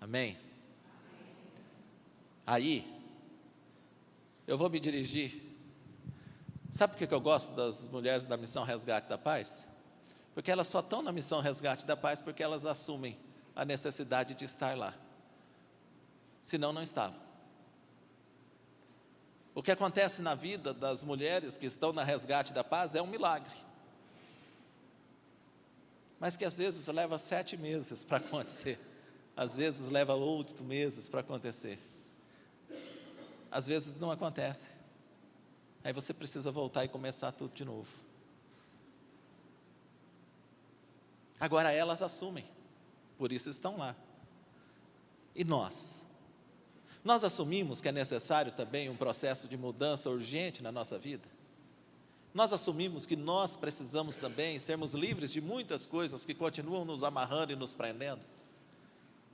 Amém? Aí, eu vou me dirigir. Sabe por que eu gosto das mulheres da Missão Resgate da Paz? Porque elas só estão na Missão Resgate da Paz porque elas assumem a necessidade de estar lá. Senão não estavam. O que acontece na vida das mulheres que estão na Resgate da Paz é um milagre. Mas que às vezes leva 7 meses para acontecer. Às vezes leva 8 meses para acontecer. Às vezes não acontece. Aí você precisa voltar e começar tudo de novo. Agora elas assumem. Por isso estão lá. E nós? Nós assumimos que é necessário também um processo de mudança urgente na nossa vida? Nós assumimos que nós precisamos também sermos livres de muitas coisas que continuam nos amarrando e nos prendendo?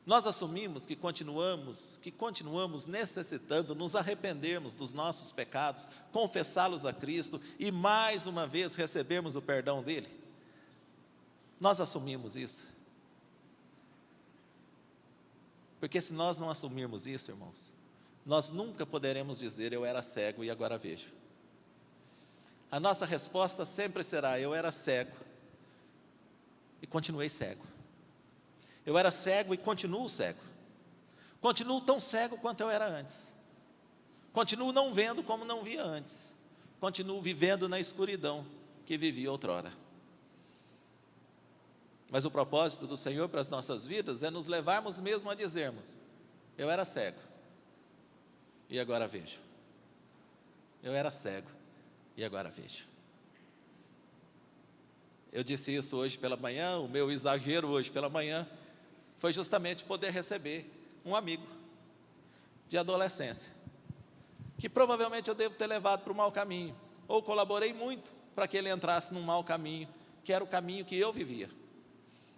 Nós assumimos que continuamos necessitando nos arrependermos dos nossos pecados, confessá-los a Cristo e mais uma vez recebermos o perdão dEle? Nós assumimos isso? Porque se nós não assumirmos isso, irmãos, nós nunca poderemos dizer, eu era cego e agora vejo. A nossa resposta sempre será, eu era cego e continuei cego. Eu era cego e continuo cego. Continuo tão cego quanto eu era antes. Continuo não vendo como não via antes. Continuo vivendo na escuridão que vivia outrora. Mas o propósito do Senhor para as nossas vidas é nos levarmos mesmo a dizermos, eu era cego e agora vejo. Eu era cego e agora vejo. Eu disse isso hoje pela manhã, o meu exagero hoje pela manhã foi justamente poder receber um amigo de adolescência, que provavelmente eu devo ter levado para o mau caminho, ou colaborei muito para que ele entrasse num mau caminho, que era o caminho que eu vivia.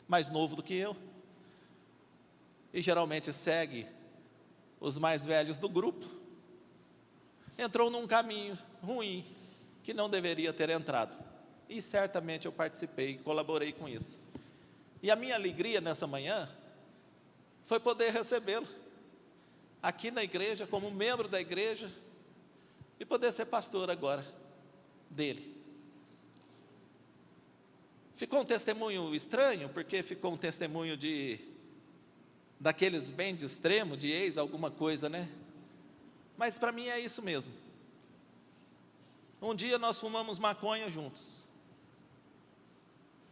Mais novo do que eu, e geralmente segue os mais velhos do grupo, entrou num caminho ruim, que não deveria ter entrado, e certamente eu participei, colaborei com isso, e a minha alegria nessa manhã, foi poder recebê-lo, aqui na igreja, como membro da igreja, e poder ser pastor agora, dele. Ficou um testemunho estranho, porque ficou um testemunho daqueles bem de extremo, de ex alguma coisa, né? Mas para mim é isso mesmo. Um dia nós fumamos maconha juntos.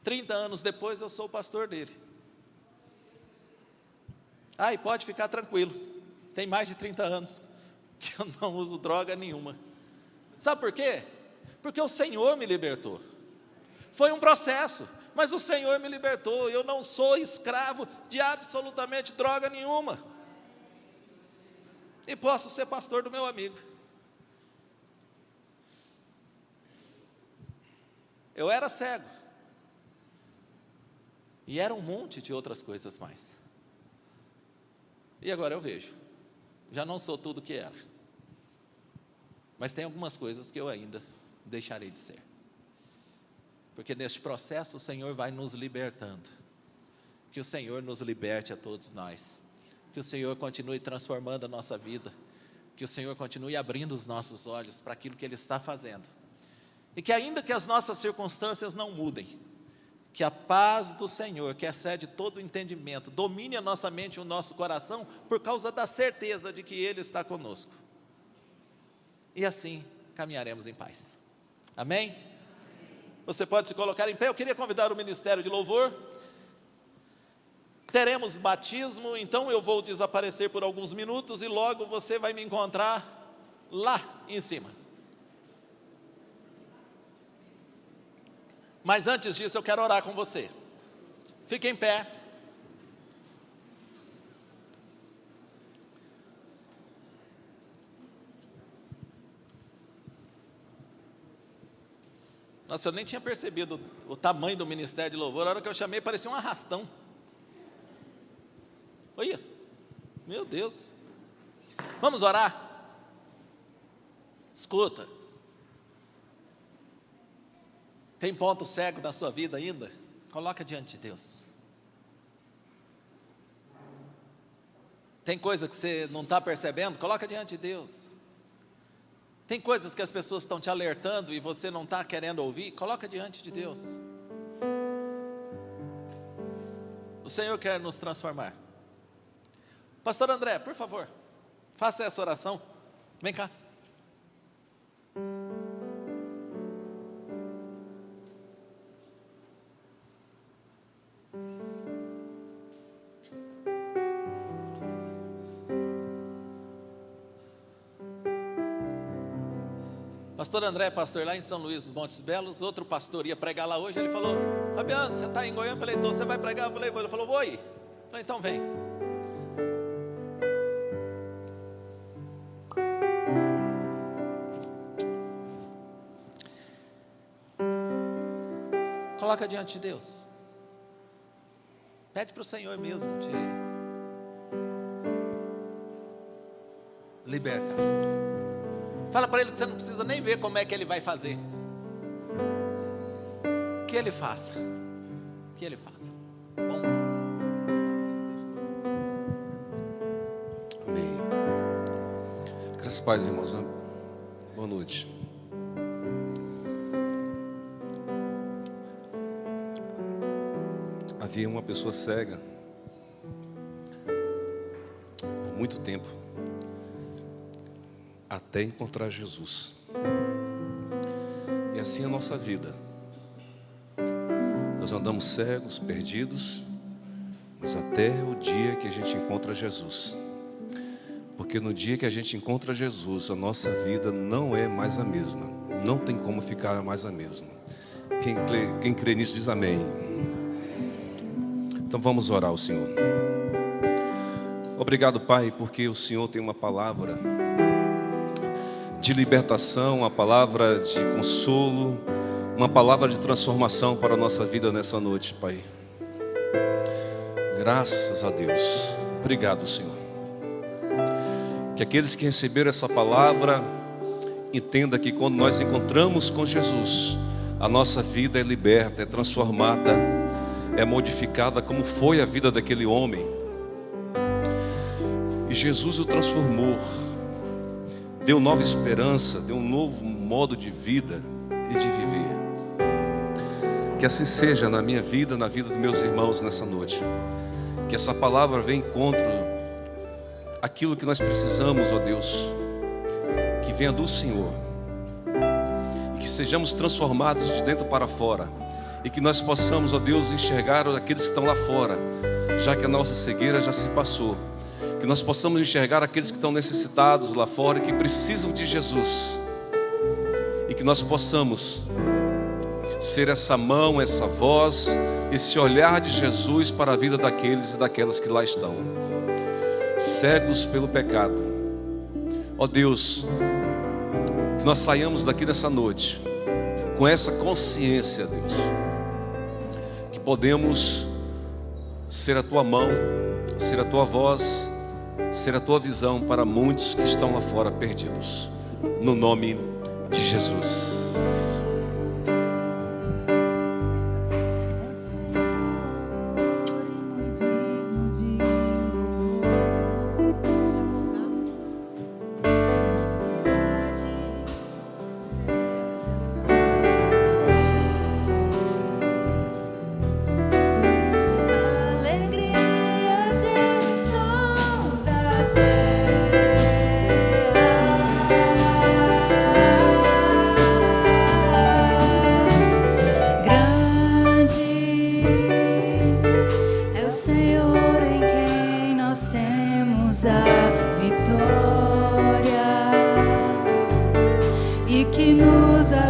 30 anos depois eu sou o pastor dele. E pode ficar tranquilo, tem mais de 30 anos que eu não uso droga nenhuma. Sabe por quê? Porque o Senhor me libertou. Foi um processo, mas o Senhor me libertou. Eu não sou escravo de absolutamente droga nenhuma. E posso ser pastor do meu amigo. Eu era cego. E era um monte de outras coisas mais. E agora eu vejo. Já não sou tudo que era. Mas tem algumas coisas que eu ainda deixarei de ser. Porque neste processo o Senhor vai nos libertando. Que o Senhor nos liberte a todos nós. Que o Senhor continue transformando a nossa vida. Que o Senhor continue abrindo os nossos olhos para aquilo que Ele está fazendo. E que ainda que as nossas circunstâncias não mudem, que a paz do Senhor, que excede todo o entendimento, domine a nossa mente e o nosso coração, por causa da certeza de que Ele está conosco. E assim caminharemos em paz. Amém? Você pode se colocar em pé. Eu queria convidar o Ministério de Louvor. Teremos batismo, então eu vou desaparecer por alguns minutos e logo você vai me encontrar lá em cima. Mas antes disso eu quero orar com você. Fique em pé. Nossa, eu nem tinha percebido o tamanho do Ministério de Louvor. A hora que eu chamei parecia um arrastão. Olha, meu Deus. Vamos orar? Escuta. Tem ponto cego na sua vida ainda? Coloca diante de Deus. Tem coisa que você não está percebendo? Coloca diante de Deus. Tem coisas que as pessoas estão te alertando e você não está querendo ouvir? Coloca diante de Deus. O Senhor quer nos transformar. Pastor André, por favor, faça essa oração. Vem cá. Pastor André é pastor lá em São Luís dos Montes Belos. Outro pastor ia pregar lá hoje. Ele falou: Fabiano, você está em Goiânia? Eu falei: então você vai pregar? Eu falei: vou. Ele falou: vou ir. Eu falei: então vem. Coloca diante de Deus. Pede para o Senhor mesmo te libertar. Fala para Ele que você não precisa nem ver como é que Ele vai fazer. Que Ele faça. Que Ele faça. Bom. Amém. Graças a paz, irmãos. Boa noite. Havia uma pessoa cega por muito tempo, até encontrar Jesus. E assim é a nossa vida. Nós andamos cegos, perdidos, mas até o dia que a gente encontra Jesus. Porque no dia que a gente encontra Jesus, a nossa vida não é mais a mesma. Não tem como ficar mais a mesma. Quem crê nisso diz amém. Então vamos orar ao Senhor. Obrigado, Pai, porque o Senhor tem uma palavra de libertação, uma palavra de consolo, uma palavra de transformação para a nossa vida nessa noite, Pai. Graças a Deus. Obrigado, Senhor. Que aqueles que receberam essa palavra entendam que quando nós encontramos com Jesus, a nossa vida é liberta, é transformada, é modificada, como foi a vida daquele homem. E Jesus o transformou, deu nova esperança, deu um novo modo de vida e de viver. Que assim seja na minha vida, na vida dos meus irmãos nessa noite. Que essa palavra venha em encontro aquilo que nós precisamos, ó Deus, que venha do Senhor, e que sejamos transformados de dentro para fora, e que nós possamos, ó Deus, enxergar aqueles que estão lá fora, já que a nossa cegueira já se passou. Que nós possamos enxergar aqueles que estão necessitados lá fora e que precisam de Jesus, e que nós possamos ser essa mão, essa voz, esse olhar de Jesus para a vida daqueles e daquelas que lá estão, cegos pelo pecado. Ó Deus, que nós saiamos daqui nessa noite com essa consciência, Deus, que podemos ser a Tua mão, ser a Tua voz, ser a Tua visão para muitos que estão lá fora perdidos, no nome de Jesus.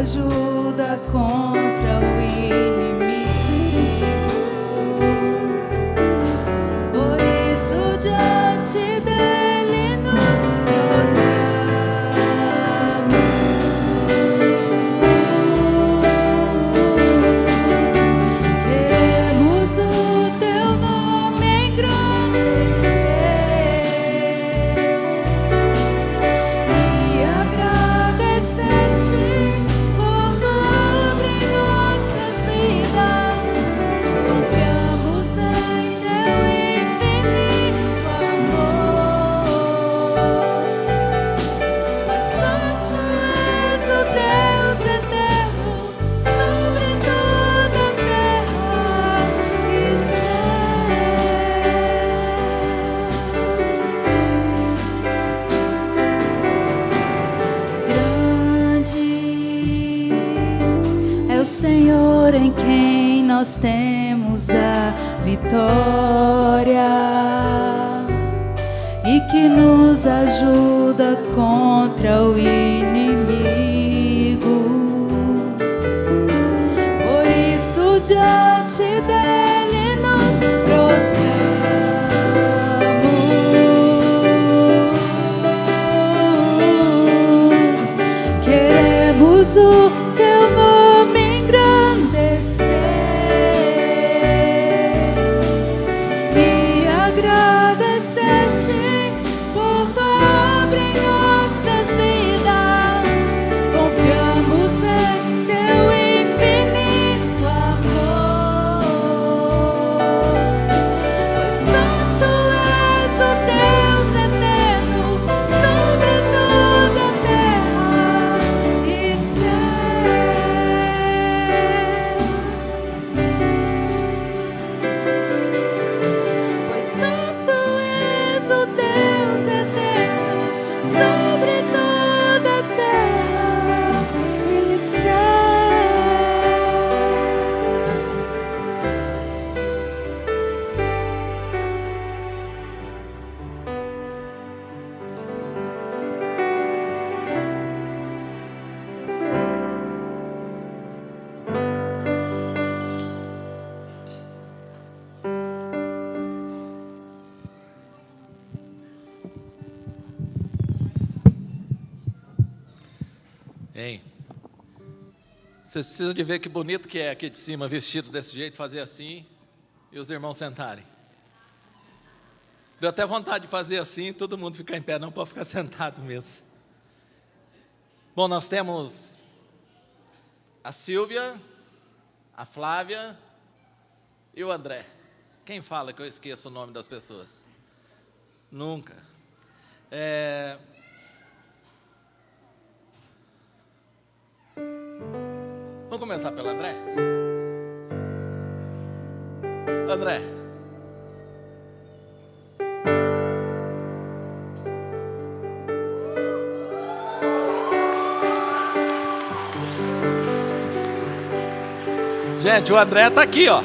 Ajuda contra o inimigo. Por isso diante dele nos prostramos. Queremos o teu nome engrandecer e agradecer-te. Senhor, em quem nós temos a vitória e que nos ajuda contra o inimigo. Por isso diante dele nos prostramos. Queremos o teu nome e agradecer-te por tua obra em nossas vidas. Confiamos em teu infinito amor, pois santo és o Deus eterno sobre toda a terra e Hein? Vocês precisam de ver que bonito que é aqui de cima, vestido desse jeito, fazer assim, e os irmãos sentarem. Deu até vontade de fazer assim, todo mundo ficar em pé, não pode ficar sentado mesmo. Bom, nós temos a Silvia, a Flávia e o André. Quem fala que eu esqueço o nome das pessoas? Nunca. Vamos começar pelo André? André. Gente, o André está aqui, ó.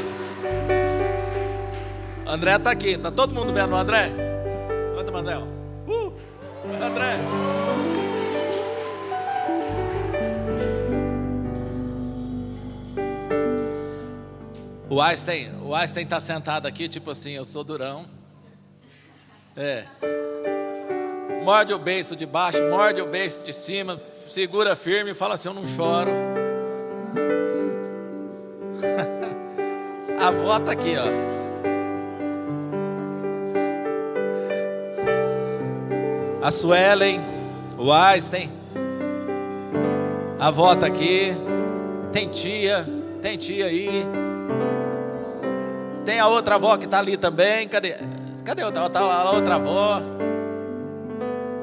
O André está aqui. Tá todo mundo vendo o André? Levanta o André, ó. André. O Einstein está sentado aqui, tipo assim, eu sou durão. Morde o beiço de baixo, morde o beiço de cima, segura firme e fala assim, eu não choro. A avó está aqui, ó. A Suelen, o Einstein. A avó está aqui. Tem tia aí. Tem a outra avó que está ali também. Cadê a outra? Está lá a outra avó.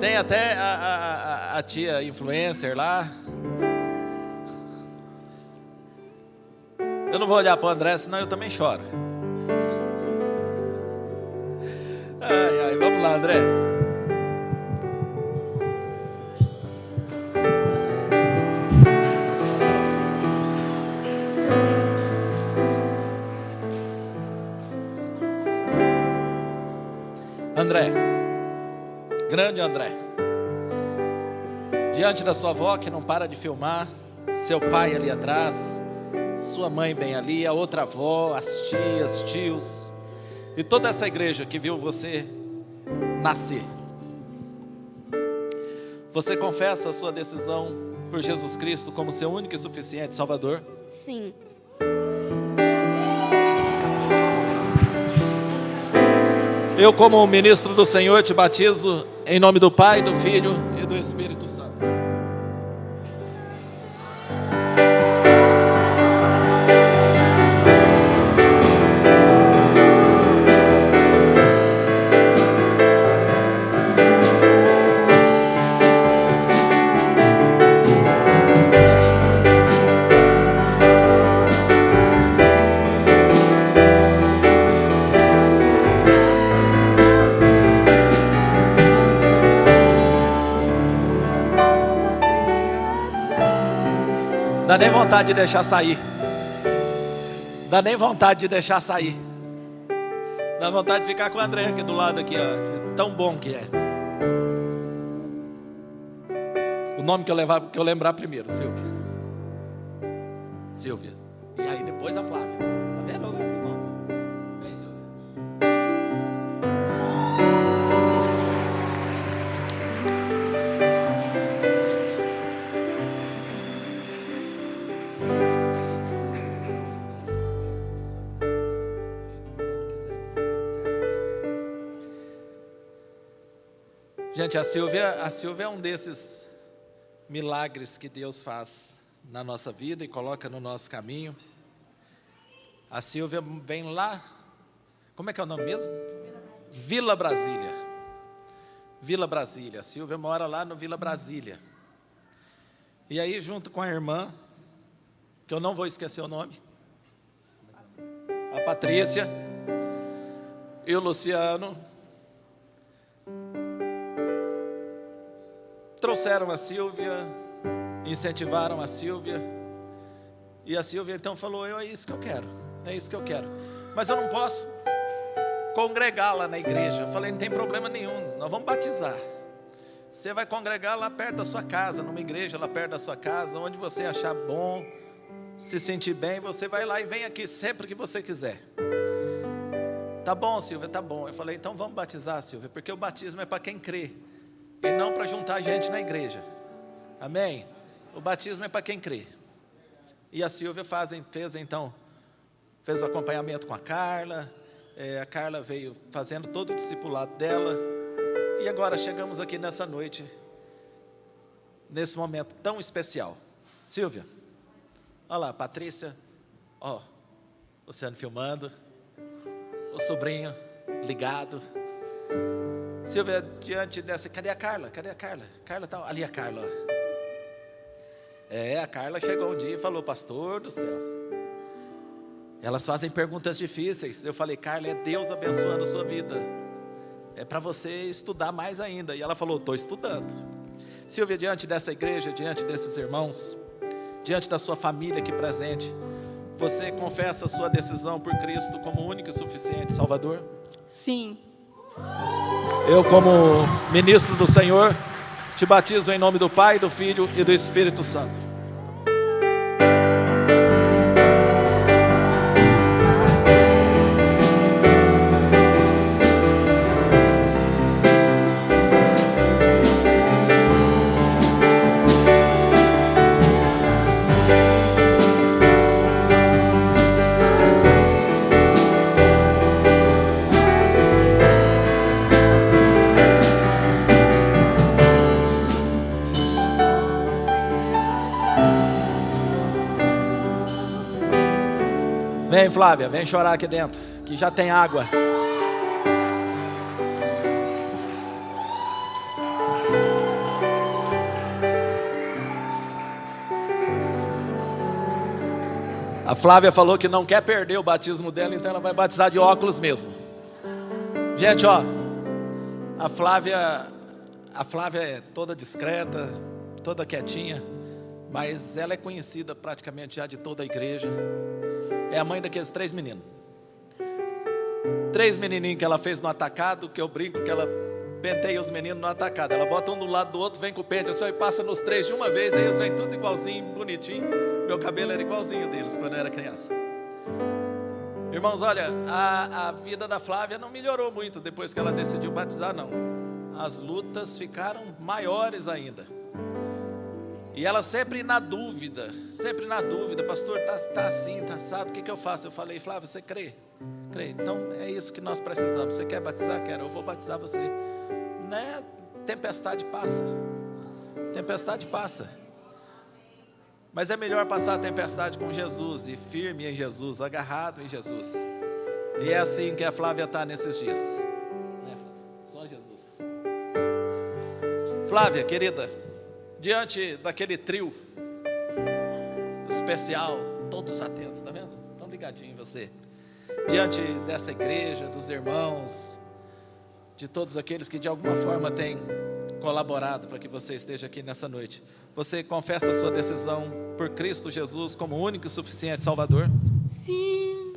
Tem até a tia influencer lá. Eu não vou olhar para o André, senão eu também choro. Ai, vamos lá, André. André, grande André, diante da sua avó que não para de filmar, seu pai ali atrás, sua mãe bem ali, a outra avó, as tias, tios, e toda essa igreja que viu você nascer. Você confessa a sua decisão por Jesus Cristo como seu único e suficiente Salvador? Sim. Eu, como ministro do Senhor, te batizo em nome do Pai, do Filho e do Espírito Santo. Dá nem vontade de deixar sair. Dá nem vontade de deixar sair. Dá vontade de ficar com o André aqui do lado aqui, ó. Tão bom que é. O nome que eu lembrar primeiro, Silvia. Silvia. E aí depois a Flávia. Tá vendo? Eu lembro o nome. Vem, Silvia. Gente, a Silvia é um desses milagres que Deus faz na nossa vida e coloca no nosso caminho. A Silvia vem lá, como é que é o nome mesmo? Vila Brasília. Vila Brasília. A Silvia mora lá no Vila Brasília. E aí, junto com a irmã, que eu não vou esquecer o nome, a Patrícia e o Luciano, trouxeram a Silvia, incentivaram a Silvia, e a Silvia então falou: é isso que eu quero, é isso que eu quero, mas eu não posso congregá-la na igreja. Eu falei: não tem problema nenhum, nós vamos batizar. Você vai congregar lá perto da sua casa, numa igreja lá perto da sua casa, onde você achar bom, se sentir bem, você vai lá e vem aqui sempre que você quiser. Tá bom, Silvia, tá bom. Eu falei: então vamos batizar, Silvia, porque o batismo é para quem crê e não para juntar gente na igreja. Amém? O batismo é para quem crê. E a Silvia fez o acompanhamento com a Carla. A Carla veio fazendo todo o discipulado dela. E agora chegamos aqui nessa noite, nesse momento tão especial. Silvia, olha lá, Patrícia, ó, Luciano filmando, o sobrinho ligado. Silvia, diante dessa, cadê a Carla? Cadê a Carla? Carla tá ali, a Carla. A Carla chegou um dia e falou: pastor do céu, elas fazem perguntas difíceis. Eu falei: Carla, é Deus abençoando a sua vida, é para você estudar mais ainda. E ela falou: estou estudando. Silvia, diante dessa igreja, diante desses irmãos, diante da sua família aqui presente, você confessa a sua decisão por Cristo como único e suficiente Salvador? Sim. Eu, como ministro do Senhor, te batizo em nome do Pai, do Filho e do Espírito Santo. Vem, Flávia, vem chorar aqui dentro, que já tem água. A Flávia falou que não quer perder o batismo dela, então ela vai batizar de óculos mesmo. Gente, ó, a Flávia é toda discreta, toda quietinha, mas ela é conhecida praticamente já de toda a igreja. É a mãe daqueles 3 meninos. 3 menininhos que ela fez no atacado, que eu brinco que ela penteia os meninos no atacado. Ela bota um do lado do outro, vem com o pente assim, e passa nos 3 de uma vez, aí eles vêm tudo igualzinho, bonitinho. Meu cabelo era igualzinho deles quando eu era criança. Irmãos, olha, a vida da Flávia não melhorou muito depois que ela decidiu batizar, não. As lutas ficaram maiores ainda. E ela sempre na dúvida, pastor, tá assim, tá assado, o que eu faço? Eu falei, Flávia, você crê? Crê. Então é isso que nós precisamos. Você quer batizar? Quero, eu vou batizar você. Né? Tempestade passa. Tempestade passa. Mas é melhor passar a tempestade com Jesus, e firme em Jesus, agarrado em Jesus. E é assim que a Flávia está nesses dias. Né, só Jesus. Flávia, querida, diante daquele trio especial, todos atentos, está vendo? Estão ligadinhos em você. Diante dessa igreja, dos irmãos, de todos aqueles que de alguma forma têm colaborado para que você esteja aqui nessa noite. Você confessa a sua decisão por Cristo Jesus como único e suficiente Salvador? Sim.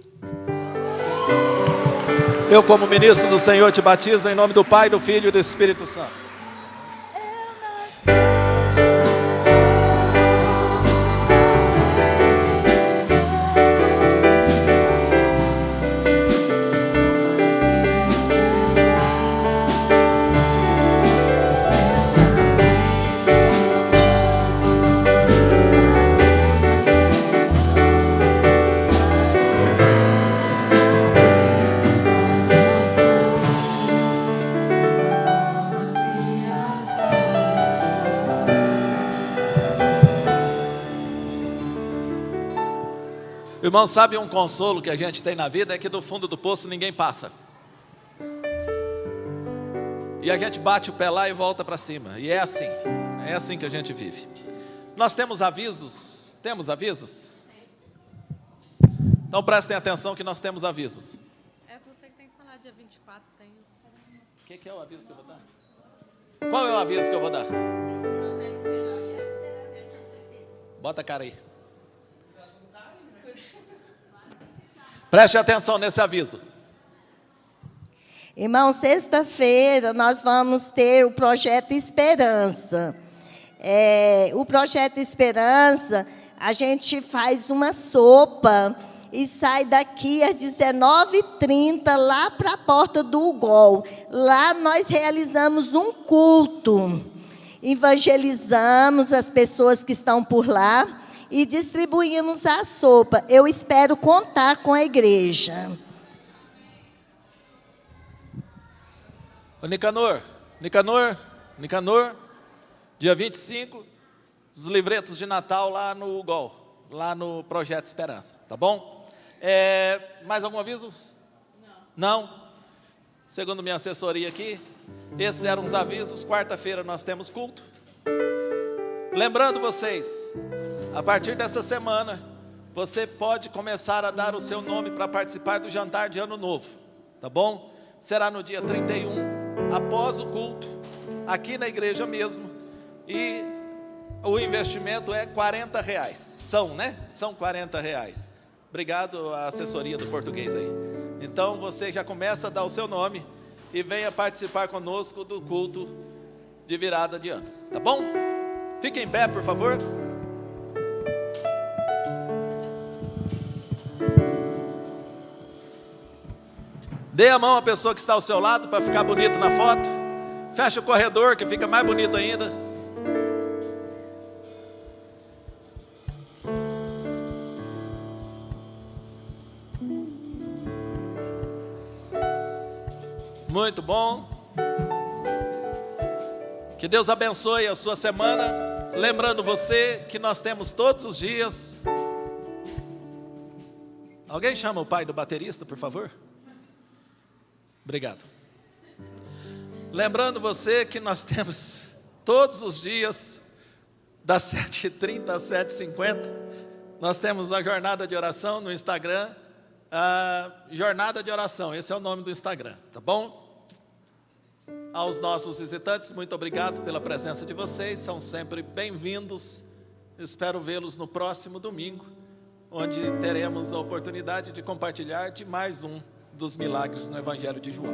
Eu, como ministro do Senhor, te batizo em nome do Pai, do Filho e do Espírito Santo. Irmão, sabe um consolo que a gente tem na vida? É que do fundo do poço ninguém passa. E a gente bate o pé lá e volta para cima. E é assim que a gente vive. Nós temos avisos? Temos avisos? Então prestem atenção que nós temos avisos. É você que tem que falar, dia 24 tem. O que é o aviso que eu vou dar? Qual é o aviso que eu vou dar? Bota a cara aí. Preste atenção nesse aviso. Irmão, sexta-feira nós vamos ter o Projeto Esperança. O Projeto Esperança, a gente faz uma sopa e sai daqui às 19h30 lá para a porta do UGOL. Lá nós realizamos um culto. Evangelizamos as pessoas que estão por lá e distribuímos a sopa. Eu espero contar com a igreja. Ô Nicanor, dia 25, os livretos de Natal lá no UGOL, lá no Projeto Esperança, tá bom? Mais algum aviso? Não? Segundo minha assessoria aqui, esses eram os avisos. Quarta-feira nós temos culto. Lembrando vocês, a partir dessa semana, você pode começar a dar o seu nome para participar do jantar de Ano Novo, tá bom? Será no dia 31, após o culto, aqui na igreja mesmo, e o investimento é R$40. São R$40. Obrigado à assessoria do português aí. Então você já começa a dar o seu nome e venha participar conosco do culto de virada de ano, tá bom? Fique em pé, por favor. Dê a mão à pessoa que está ao seu lado para ficar bonito na foto. Fecha o corredor que fica mais bonito ainda. Muito bom. Que Deus abençoe a sua semana. Lembrando você que nós temos todos os dias. Alguém chama o pai do baterista, por favor? Obrigado. Lembrando você que nós temos todos os dias, das 7h30 às 7h50, nós temos a jornada de oração no Instagram, a Jornada de Oração, esse é o nome do Instagram, tá bom? Aos nossos visitantes, muito obrigado pela presença de vocês, são sempre bem-vindos, espero vê-los no próximo domingo, onde teremos a oportunidade de compartilhar de mais um dos milagres no Evangelho de João.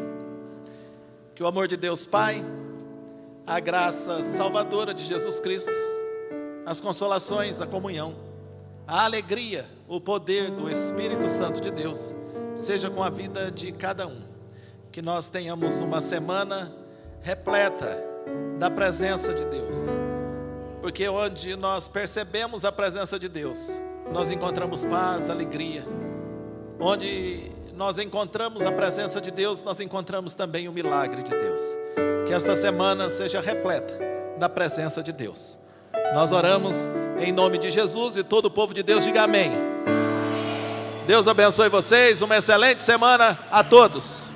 Que o amor de Deus Pai, a graça salvadora de Jesus Cristo, as consolações, a comunhão, a alegria, o poder do Espírito Santo de Deus, seja com a vida de cada um. Que nós tenhamos uma semana repleta da presença de Deus, porque onde nós percebemos a presença de Deus, nós encontramos paz, alegria. Onde nós encontramos a presença de Deus, nós encontramos também o milagre de Deus. Que esta semana seja repleta da presença de Deus. Nós oramos em nome de Jesus e todo o povo de Deus diga amém. Deus abençoe vocês, uma excelente semana a todos.